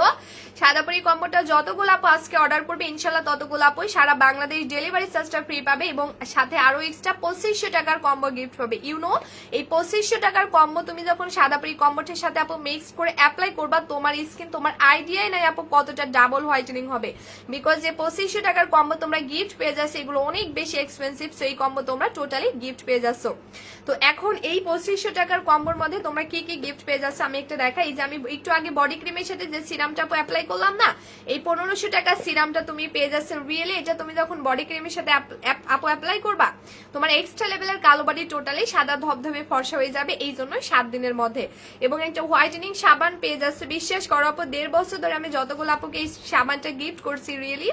সাদাপুরি কম্বোটা যতগুলো আপু আজকে অর্ডার করবে, ইনশাল্লাহ ততগুলো আপু সারা বাংলাদেশ ডেলিভারি চার্জটা ফ্রি পাবে, এবং সাথে আরো এক্সট্রা 2500 টাকার কম্বো গিফট পাবে। ইউনো এই 2500 টাকার কম্বো তুমি যখন সাদাপুরি কম্বোটার সাথে আপু মিক্স করে অ্যাপ্লাই করবা, তোমার স্কিন তোমার আইডিয়াই নাই আপু কতটা ডাবল হোয়াইটেনিং হবে। বিকজ যে 2500 টাকার কম্বো তোমরা গিফট পেয়ে যাচ্ছ, এগুলো অনেক বেশি এক্সপেন্সিভ, সো এই কম্বো তোমরা টোটালি গিফট পেয়ে যাচ্ছ। তো এখন এই 2500 টাকার কম্বোর মধ্যে তোমরা কি কি গিফট পেয়ে যাচ্ছ আমি একটা দেখাই। এই যে আমি একটু আগে বডি ক্রিমের সাথে যে সিরামটা আপু অ্যাপ্লাই করলাম না, এই 1500 টাকার সিরামটা তুমি পেয়ে যাচ্ছ রিয়েলি। এটা তুমি যখন বডি ক্রিমের সাথে আপু অ্যাপ্লাই করবা, তোমার এক্সট্রা লেভেলের কালো বডি টোটালি সাদা ধবধবে ফর্সা হয়ে যাবে, এই জন্য 7 দিনের মধ্যে। এবং একটা হোয়াইটেনিং সাবান পেয়ে যাচ্ছে। বিশ্বাস করো আপু 1.5 বছর ধরে আমি যতগুলো আপুকে এই সাবানটা গিফট করছি, রিয়েলি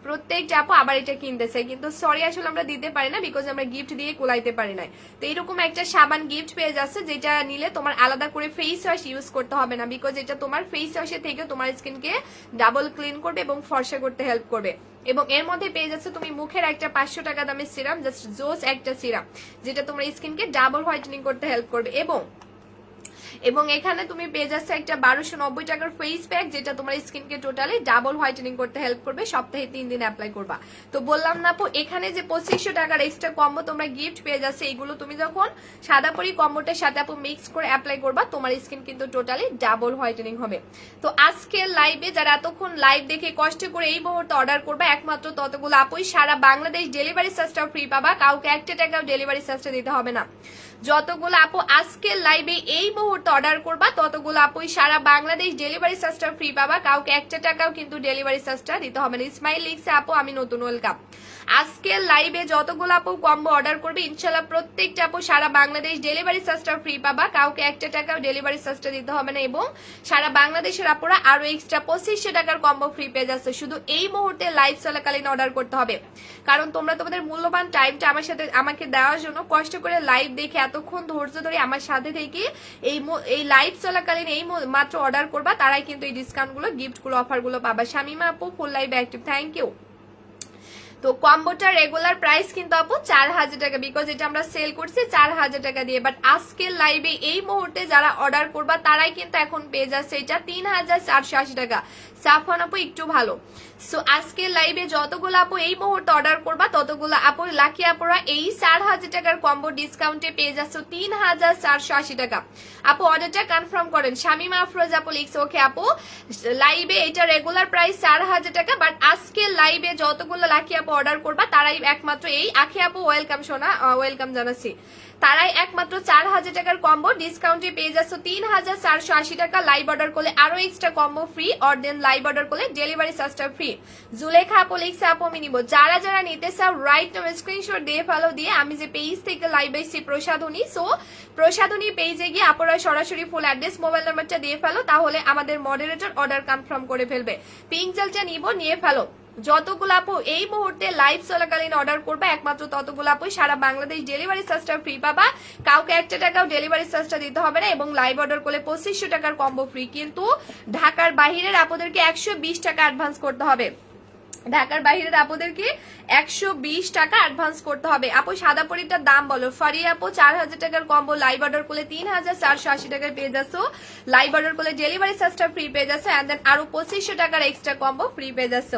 প্রত্যেকটা আপু আবার এটা কিনতেছে, কিন্তু সরি আসলে আমরা দিতে পারি না বিকজ আমরা গিফট দিয়ে কুলাইতে পারি না। তো এরকম একটা সাবান গিফট পেয়ে যাচ্ছে, যেটা নিলে তোমার আলাদা করে ফেস ওয়াশ ইউজ করতে হবে না, বিকজ এটা তোমার ফেস ওয়াশের থেকে তোমার স্কিনকে ডাবল ক্লিন করবে এবং ফর্সা করতে হেল্প করবে। এবং এর মধ্যে পেয়ে যাচ্ছে তুমি মুখের একটা 500 টাকা দামের সিরাম, জাস্ট জোস একটা সিরাম, যেটা তোমার স্কিনকে ডাবল হোয়াইটেনিং করতে হেল্প করবে। এবং এখানে তুমি পেয়ে যাচ্ছে একটা 1290 টাকার ফেস প্যাক, যেটা তোমার স্কিনকে টোটালি ডাবল হোয়াইটেনিং করতে হেল্প করবে, সপ্তাহে 3 দিন অ্যাপ্লাই করবা। তো বললাম না আপু, এখানে যে 2500 টাকার এক্সট্রা কম্বো তোমরা গিফট পেয়ে যাচ্ছে, এগুলো তুমি যখন সাদা পরি কম্বোটার সাথে আপু মিক্স করে অ্যাপ্লাই করবা, তোমার স্কিন কিন্তু টোটালি ডাবল হোয়াইটেনিং হবে। তো আজকে লাইভে যারা এতক্ষণ লাইভ দেখে কষ্ট করে এই মুহূর্তে অর্ডার করবা, একমাত্র ততগুলো আপুই সারা বাংলাদেশ ডেলিভারি চার্জটাও ফ্রি পাবা, কাউকে 1 টাকাও ডেলিভারি চার্জটা দিতে হবে না। যতগুলো আপু আজকে লাইভে এই মুহূর্তে অর্ডার করবা, ততগুলো আপুই সারা বাংলাদেশ ডেলিভারি চার্জটা ফ্রি পাবা, কাউকে 1 টাকাও কিন্তু ডেলিভারি চার্জটা দিতে হবে না। ইসমাইল লিখছে আপু আমি নতুন, ওয়েলকাম। আজকে লাইভে যতগুলো আপু কম্বো অর্ডার করবে ইনশাআল্লাহ প্রত্যেকটা আপু সারা বাংলাদেশ ডেলিভারি চার্জটা ফ্রি পাবা, কাউকে 1 টাকাও ডেলিভারি চার্জটা দিতে হবে না। এবং সারা বাংলাদেশের আপুরা আরো এক্সট্রা 2500 টাকার কম্বো ফ্রি পেয়ে যাচ্ছে, শুধু এই মুহূর্তে লাইভ চলাকালীন অর্ডার করতে হবে। কারণ তোমরা তোমাদের মূল্যবান টাইমটা আমাকে দেওয়ার জন্য কষ্ট করে লাইভ দেখে এতক্ষণ ধৈর্য ধরে আমার সাথে থেকে এই লাইভ চলাকালীন এই মাত্র অর্ডার করবা, তারাই কিন্তু এই ডিসকাউন্ট গুলো, গিফট গুলো, অফার গুলো পাবা। শামিমা আপু ফুল লাইভ অ্যাক্টিভ, থ্যাংক ইউ। তো কম্বোটার রেগুলার প্রাইস কিন্তু আপু 4000 টাকা, বিকজ এটা আমরা সেল করছি 4000 টাকা দিয়ে। বাট আজকের লাইভে এই মুহূর্তে যারা অর্ডার করবা তারাই কিন্তু এখন পেয়ে যাচ্ছে এটা 3480 টাকা। সাফওয়ান আপু একটু ভালো। সো আজকের লাইভে যতগুলো আপু এই মুহূর্তে অর্ডার করবা, ততগুলো আপু লাকি আপুরা এই 4000 টাকার কম্বো ডিসকাউন্টে পেয়ে যাচ্ছে 3480 টাকা। আপু অর্ডারটা কনফার্ম করেন। শামিমা আফরোজ আপু লিখছে ওকে আপু, লাইভে এটা রেগুলার প্রাইস 4000 টাকা, বাট আজকের লাইভে যতগুলো লাকি আপু অর্ডার করবা তারাই একমাত্র এই আখি আপু, ওয়েলকাম সোনা, ওয়েলকাম জানাচ্ছি, তারাই একমাত্র 4000 টাকার কম্বো ডিসকাউন্টে পেয়ে যাচ্ছে 3480 টাকা। লাইভ অর্ডার করলে আরো extra combo free, or then live order করলে ডেলিভারি চার্জটা ফ্রি। জুলেখা আপু লিখছে আপু আমি নিব। যারা যারা নিতে চাও রাইট নাও স্ক্রিনশট দিয়ে ফলো দিয়ে আমি যে পেজ থেকে লাইভ আইছি প্রসাধনী, সো প্রসাধনী পেজে গিয়ে আপনারা সরাসরি ফুল অ্যাড্রেস মোবাইল নাম্বারটা দিয়ে ফেলো, তাহলে আমাদের মডারেটর অর্ডার কনফার্ম করে ফেলবে। পিঙ্ক জেলটা নিব, নিয়ে ফেলো। যতগুলো আপু এই মুহূর্তে লাইভ চলাকালীন অর্ডার করবে একমাত্র ততগুলো আপু সারা বাংলাদেশ ডেলিভারি চার্জটা ফ্রি পাবা, কাউকে 1 টাকাও ডেলিভারি চার্জটা দিতে হবে না। এবং লাইভ অর্ডার করলে 2500 টাকার কম্বো ফ্রি, কিন্তু ঢাকার বাহিরের আপুদেরকে 120 টাকা অ্যাডভান্স করতে হবে। ঢাকার বাইরের আপুদেরকে 120 টাকা অ্যাডভান্স করতে হবে। আপু সাদা পরিটার দাম বলো। ফারিয়া আপু 4000 টাকার কম্বো লাইভ অর্ডার করলে 3480 টাকায় পেয়ে যাচ্ছ, লাইভ অর্ডার করলে ডেলিভারি চার্জটা ফ্রি পেয়ে যাচ্ছ, এন্ড দেন আরো 2500 টাকার এক্সট্রা কম্বো ফ্রি পেয়ে যাচ্ছ।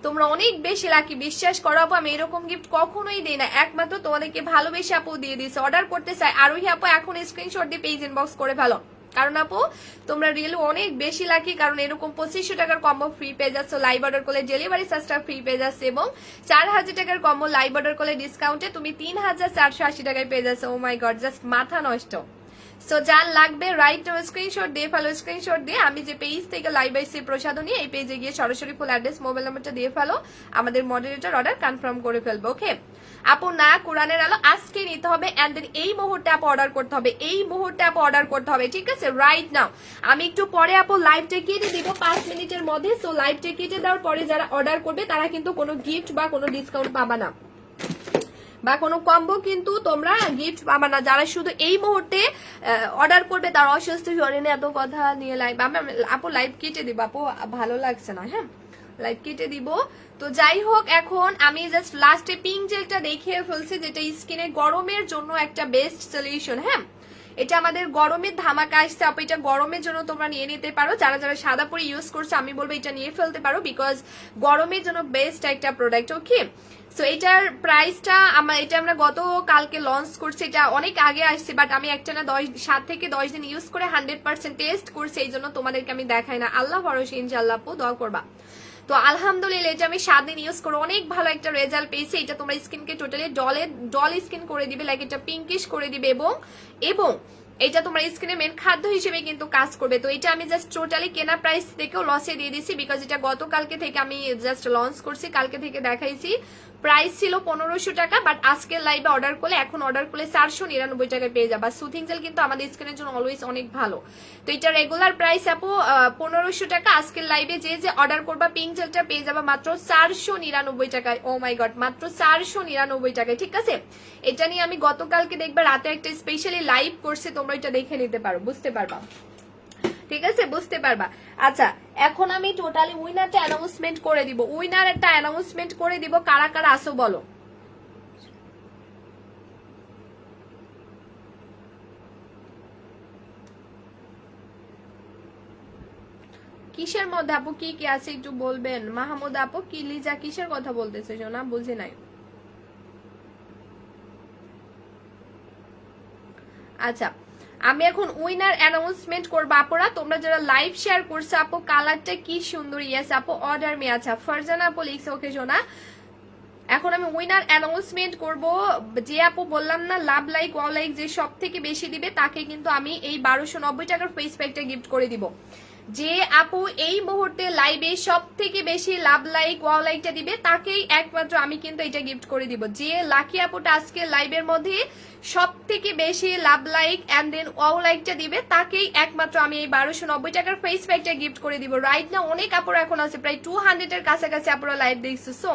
তোমরা অনেক বেশি লাকি, বিশ্বাস করো আপু আমি এরকম গিফট কখনোই দিই না, একমাত্র তোমাদেরকে ভালোবেসে আপু দিয়ে দিচ্ছে। অর্ডার করতে চাই আরোহী আপু এখন স্ক্রিনশট দিয়ে পেজ ইনবক্স করে ফেলো, কারণ আপু তোমরা রিয়েলি অনেক বেশি লাকি, কারণ এরকম 2500 টাকার কম্বো ফ্রি পেয়ে যাচ্ছ, লাইভ অর্ডার করলে ডেলিভারি চার্জটা ফ্রি পেয়ে যাচ্ছে, এবং 4000 টাকার কম্বো লাইভ অর্ডার করলে ডিসকাউন্টে তুমি 3480 টাকায় পেয়ে যাচ্ছ। ও মাই গড, জাস্ট মাথা নষ্ট। সো যার লাগবে রাইট স্ক্রিনশট দিয়ে ফেলো, স্ক্রিনশট দিয়ে আমি যে পেজ থেকে লাইভ আইসি প্রসাধনী এই পেজে গিয়ে সরাসরি ফুল অ্যাড্রেস মোবাইল নাম্বারটা দিয়ে ফেলো, আমাদের মডারেটর অর্ডার কনফার্ম করে ফেলবো। ওকে আপু না কোরআনের আলো আজকে নিতে হবে, এন্ড দেন এই মুহূর্তে আপু অর্ডার করতে হবে, এই মুহূর্তে আপু অর্ডার করতে হবে, ঠিক আছে রাইট নাও। আমি একটু পরে আপু লাইভটা কেটে দিব 5 মিনিটের মধ্যে। সো লাইভটা কেটে দেওয়ার পরে যারা অর্ডার করবে তারা কিন্তু কোনো গিফট বা কোনো ডিসকাউন্ট পাবা না, বা কোনো কম্বো কিন্তু তোমরা গিফট পাবা না। যারা শুধু এই মুহূর্তে অর্ডার করবে তারা অসুস্থ শরীরে এত কথা নিয়ে লাইভ, আপু লাইভ কেটে দিব আপু, ভালো লাগছে না, হ্যাঁ লাইভ কেটে দিব। তো যাই হোক, এখন আমি জাস্ট লাস্টে পিঙ্ক জেলটা দেখিয়ে ফেলছি, যেটা স্কিনে গরমের জন্য একটা বেস্ট সলিউশন। হ্যাঁ এটা আমাদের গরমের ধামাকা আসছে আপু, এটা গরমের জন্য তোমরা নিয়ে নিতে পারো। যারা যারা সাদা পরে ইউজ করছো আমি বলবো এটা নিয়ে ফেলতে পারো, বিকজ গরমের জন্য বেস্ট একটা প্রোডাক্ট। ওকে সো এটার প্রাইসটা এটা আমরা গত কালকে লঞ্চ করছি, এটা অনেক আগে আসছে, বাট আমি একটা না 7 থেকে 10 দিন ইউজ করে 100% টেস্ট করছি, এই জন্য তোমাদেরকে আমি দেখাই না। আল্লাহ ভরসা, ইনশাআল্লাহ আপু দোয়া করবা। তো আলহামদুলিল্লাহ এটা আমি 7 দিন ইউজ করে অনেক ভালো একটা রেজাল্ট পেয়েছি। এটা তোমার স্কিনকে টোটালি ডল স্কিন করে দিবে, লাইক এটা পিঙ্কিশ করে দিবে, এবং এটা তোমার স্কিনে মেন খাদ্য হিসেবে কিন্তু কাজ করবে। তো এটা আমি জাস্ট টোটালি কেনা প্রাইস থেকেও লসে দিয়ে দিছি, বিকজ এটা গতকালকে থেকে আমি জাস্ট লঞ্চ করছি, কালকে থেকে দেখাইছি। প্রাইস ছিল 1500 টাকা, বাট আজকের লাইভে অর্ডার করলে, এখন অর্ডার করলে 499 টাকায় পেয়ে যাবা। সুথিং জেল কিন্তু আমাদের স্কিনের জন্য অলওয়েজ অনেক ভালো। তো এটা রেগুলার প্রাইস আপু 1500 টাকা, আজকের লাইভে যে অর্ডার করবা পিঙ্ক জেলটা পেয়ে যাবা মাত্র 499 টাকায়। ও মাই গড, মাত্র 499 টাকায়, ঠিক আছে। এটা নিয়ে আমি গতকালকে দেখবা রাতে একটা স্পেশালি লাইভ করছি, তোমরা এটা দেখে নিতে পারো, বুঝতে পারবা, ঠিক আছে, বুঝতে পারবা। আচ্ছা, এখন আমি টোটালি উইনারটা অ্যানাউন্সমেন্ট করে দিব, উইনার একটা অ্যানাউন্সমেন্ট করে দিব, কারা কারা আসো বলো। কিসের মধ্যে আপু, কি কি আছে একটু বলবেন। মাহমুদ আপু কি লিজা কিসের কথা বলতেছে শোনা, বুঝি নাই। আচ্ছা, আমি এখন উইনার অ্যানাউন্সমেন্ট করবো আপুরা। তোমরা যারা লাইভ শেয়ার করছো আপু, কালারটা কি সুন্দর, ইয়েস আপু অর্ডার মে। আচ্ছা, ফারজানা আপু লিখছে, ওকে শোনা। এখন আমি উইনার অ্যানাউন্সমেন্ট করব। যে আপু বললাম না লাভ লাইক ওয়াও লাইক যে সব থেকে বেশি দিবে, তাকে কিন্তু আমি এই 1290 টাকার ফেস প্যাকটা গিফট করে দিব। যে আপু এই মুহূর্তে লাইভে সব থেকে বেশি লাভ লাইক ওয়াও লাইকটা দিবে, তাকেই একমাত্র আমি কিন্তু এটা গিফট করে দিব। যে লাকি আপুটা আজকে লাইভের মধ্যে সব থেকে বেশি love like and then wow লাইকটা দিবে, তাকেই একমাত্র আমি এই 1290 টাকার ফেস প্যাকটা গিফট করে দিব। রাইট না অনেক আপুরা এখন আছে, প্রায় 200 এর কাছাকাছি আপুরা লাইভ দেখছো। সো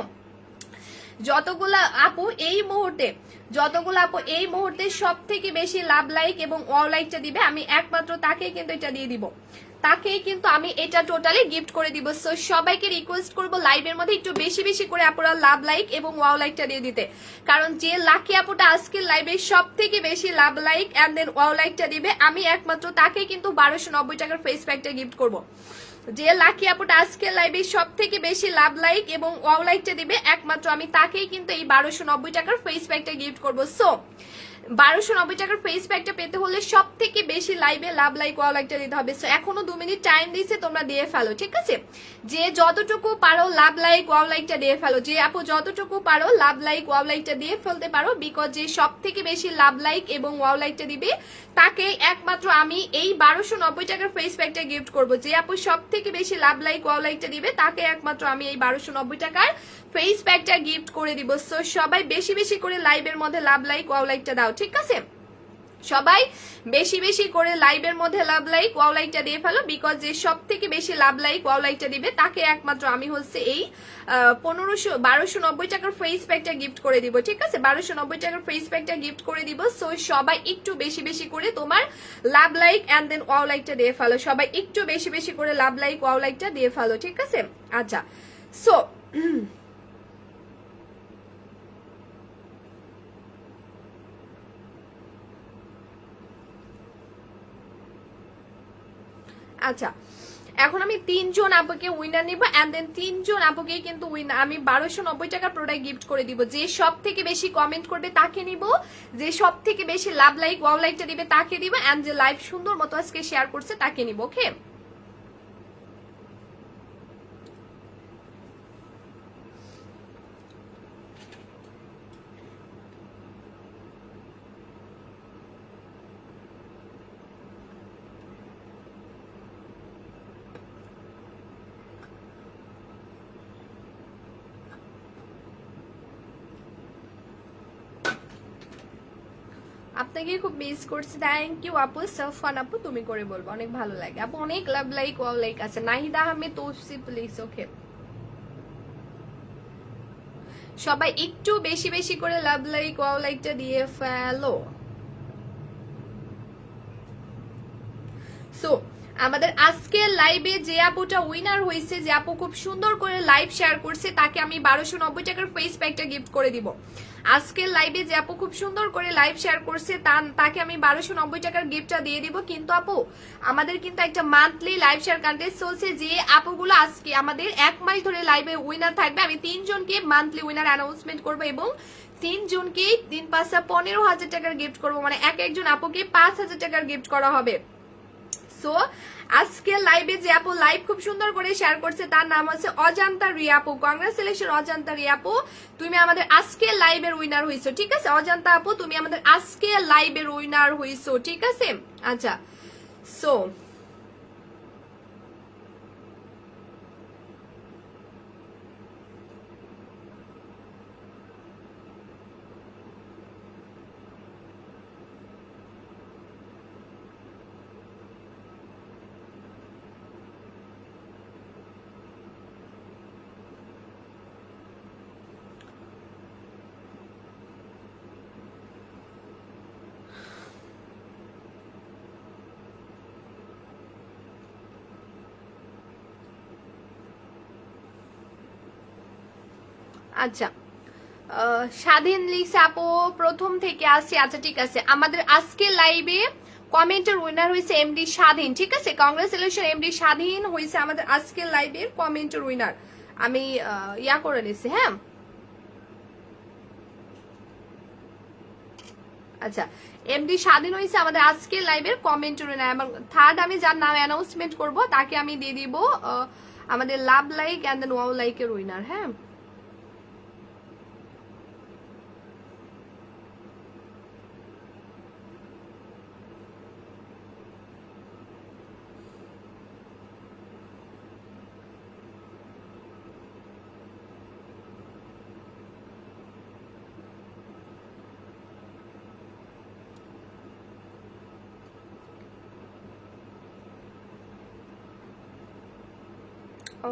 যতগুলা আপু এই মুহূর্তে সব থেকে বেশি লাভ লাইক এবং ওয়াও লাইকটা দিবে, আমি একমাত্র তাকেই কিন্তু এটা দিয়ে দিব, তাকেই কিন্তু আমি এটা টোটালি গিফট করে দিব। সো সবাইকে রিকোয়েস্ট করব লাইভের মধ্যে একটু বেশি বেশি করে আপুরা লাভ লাইক এবং ওয়াও লাইকটা দিয়ে দিতে, কারণ যে লাকি আপুটা আজকের লাইভে সব থেকে বেশি love like and then wow লাইকটা দিবে, আমি একমাত্র তাকেই কিন্তু 1290 টাকার ফেস প্যাকটা গিফট করব। যে লাকি আপুটা আজকে লাইভে সব থেকে বেশি লাভ লাইক এবং ওয়াও লাইকটা দিবে, একমাত্র আমি তাকেই কিন্তু এই 1290 টাকার ফেস প্যাকটা গিফট করব। সো 1290 টাকার ফেস প্যাকটা পেতে হলে সব থেকে বেশি লাইভে লাভ লাইক ওয়াও লাইকটা দিতে হবে। সো এখনো 2 মিনিট টাইম দিয়েছে, তোমরা দিয়ে ফেলো, ঠিক আছে। যে যতটুকু পারো লাভ লাইক ওয়াও লাইকটা দিয়ে ফেলো, যে আপু যতটুকু পারো লাভ লাইক ওয়াও লাইকটা দিয়ে ফেলতে পারো, বিকজ যে সব থেকে বেশি লাভ লাইক এবং ওয়াও লাইকটা দিবে, তাকে একমাত্র আমি এই 1290 টাকার ফেস প্যাকটা গিফট করব। যে আপু সব থেকে বেশি লাভ লাইক ওয়াও লাইকটা দিবে, তাকে একমাত্র আমি এই 1290 টাকার ফেস প্যাকটা গিফট করে দিব। সো সবাই বেশি বেশি করে লাইভের মধ্যে লাভ লাইক ওয়াও লাইকটা দাও, ঠিক আছে। সবাই বেশি বেশি করে লাইভের মধ্যে লাভ লাইক ওয়াও লাইকটা দিয়ে ফেলো, বিকজ যে সব থেকে বেশি লাভ লাইক ওয়াও লাইকটা দিবে, তাকে একমাত্র আমি হচ্ছে এই 1290 টাকার ফেস প্যাকটা গিফট করে দিব, ঠিক আছে। 1290 টাকার ফেস প্যাকটা গিফট করে দিব। সো সবাই একটু বেশি বেশি করে তোমার love like and then wow লাইকটা দিয়ে ফেলো, সবাই একটু বেশি বেশি করে লাভ লাইক ওয়াও লাইকটা দিয়ে ফেলো, ঠিক আছে। আচ্ছা, সো আচ্ছা, এখন আমি 3 জন আপুকে উইনার নিব এন্ড দেন 3 জন আপুকে কিন্তু আমি 1290 টাকা প্রোডাক্ট গিফট করে দিব। যে সব থেকে বেশি কমেন্ট করবে তাকে নিব, যে সব থেকে বেশি লাভ লাইক ওয়াও লাইকটা দিবে তাকে দিব, এন্ড যে লাইভ সুন্দর মতো আজকে শেয়ার করছে তাকে নিব, ওকে। আপনাকে খুব মিস করছি, থ্যাংক ইউ আপু। সাফওয়ান আপু তুমি করে বলবো, অনেক ভালো লাগে আপু, অনেক লাভ লাইক ওয়াও লাইক আছে। নাহিদা আহমেদ তৌসিফ প্লিজ, ওকে। সবাই একটু বেশি বেশি করে লাভ লাইক ওয়াও লাইকটা দিয়ে ফেলো। সো আমাদের আজকের লাইভে যে আপুটা উইনার হয়েছে, যে আপু খুব সুন্দর করে লাইভ শেয়ার করছে, তাকে আমি 1290 টাকার ফেস প্যাকটা গিফট করে দিব। আজকের লাইভে যে আপু খুব সুন্দর করে লাইভ শেয়ার করছে, তাকে আমি 1290 টাকার গিফটটা দিয়ে দিব। কিন্তু আপু আমাদের কিন্তু একটা মান্থলি লাইভ শেয়ার কন্টেস্ট চলছে, যে আপুগুলো আজকে আমাদের 1 মাস ধরে লাইভে উইনার থাকবে, আমি 3 জনকে মান্থলি উইনার অ্যানাউন্সমেন্ট করবো এবং 3 জনকে 3×5 15,000 টাকার গিফট করবো, মানে এক একজন আপুকে 5,000 টাকার গিফট করা হবে। সো আজকে লাইভে যে আপু লাইভ খুব সুন্দর করে শেয়ার করছে, তার নাম হচ্ছে অজান্তা রিয়া আপু। কংগ্রাচুলেশন অজান্তা রিয়া আপু, তুমি আমাদের আজকে লাইভের উইনার হইছো, ঠিক আছে। অজান্তা আপু তুমি আমাদের আজকে লাইভের উইনার হইছো, ঠিক আছে। আচ্ছা, সো আচ্ছা স্বাধীন লিখছে আপু প্রথম থেকে আসছি। আচ্ছা ঠিক আছে, আমাদের আজকে লাইভে কমেন্টের উইনার হয়েছে এমডি স্বাধীন। ঠিক আছে, কংগ্রেচুলেশন এমডি স্বাধীন হয়েছে আমাদের আজকের লাইভের কমেন্টের উইনার। আমি ইয়া করে নিছি। হ্যাঁ আচ্ছা, এমডি স্বাধীন হয়েছে আমাদের আজকে লাইভের কমেন্টের উইনার। এবং থার্ড আমি যার নাম অ্যানাউন্সমেন্ট করব তাকে আমি দিয়ে দিব আমাদের love like and then wow লাইকের উইনার। হ্যাঁ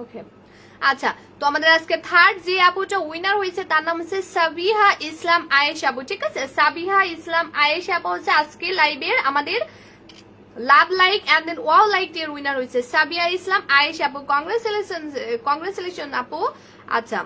ওকে আচ্ছা, তো আমাদের আজকে থার্ড যে আপুটা উইনার হয়েছে তার নাম হচ্ছে সাবিহা ইসলাম আয়েশ আপু। ঠিক আছে, সাবিহা ইসলাম আয়েশ আপু হচ্ছে আজকে লাইভের আমাদের love like and then wow like এর উইনার হয়েছে সাবিহা ইসলাম আয়েশ আপু। কংগ্রেচুলেশন কংগ্রেচুলেশন আপু। আচ্ছা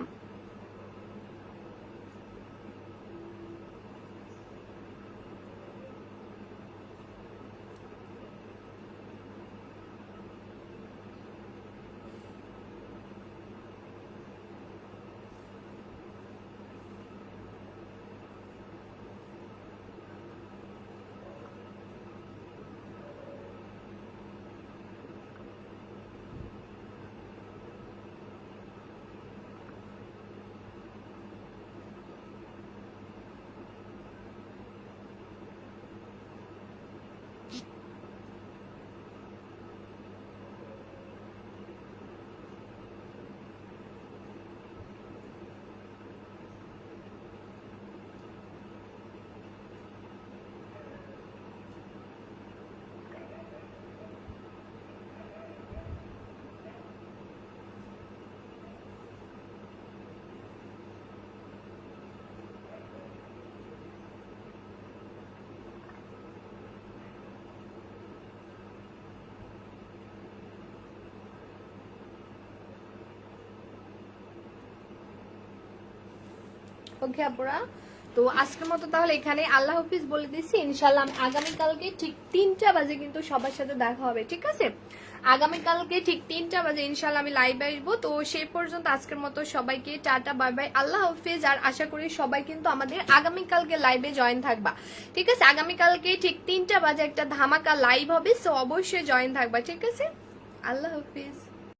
ওকে আপুরা, তো আজকের মতো তাহলে এখানে আল্লাহ হাফিজ বলে দিচ্ছি। ইনশাল্লাহ আগামীকালকে ঠিক 3টা বাজে কিন্তু সবার সাথে দেখা হবে। ঠিক আছে, আগামীকালকে ঠিক 3টা বাজে ইনশাল্লাহ আমি লাইভ আসবো। তো সেই পর্যন্ত আজকের মতো সবাইকে টাটা বাই বাই, আল্লাহ হাফিজ। আর আশা করি সবাই কিন্তু আমাদের আগামীকালকে লাইভে জয়েন থাকবা। ঠিক আছে, আগামীকালকে ঠিক 3টা বাজে একটা ধামাকা লাইভ হবে, সো অবশ্যই জয়েন থাকবা। ঠিক আছে, আল্লাহ হাফিজ।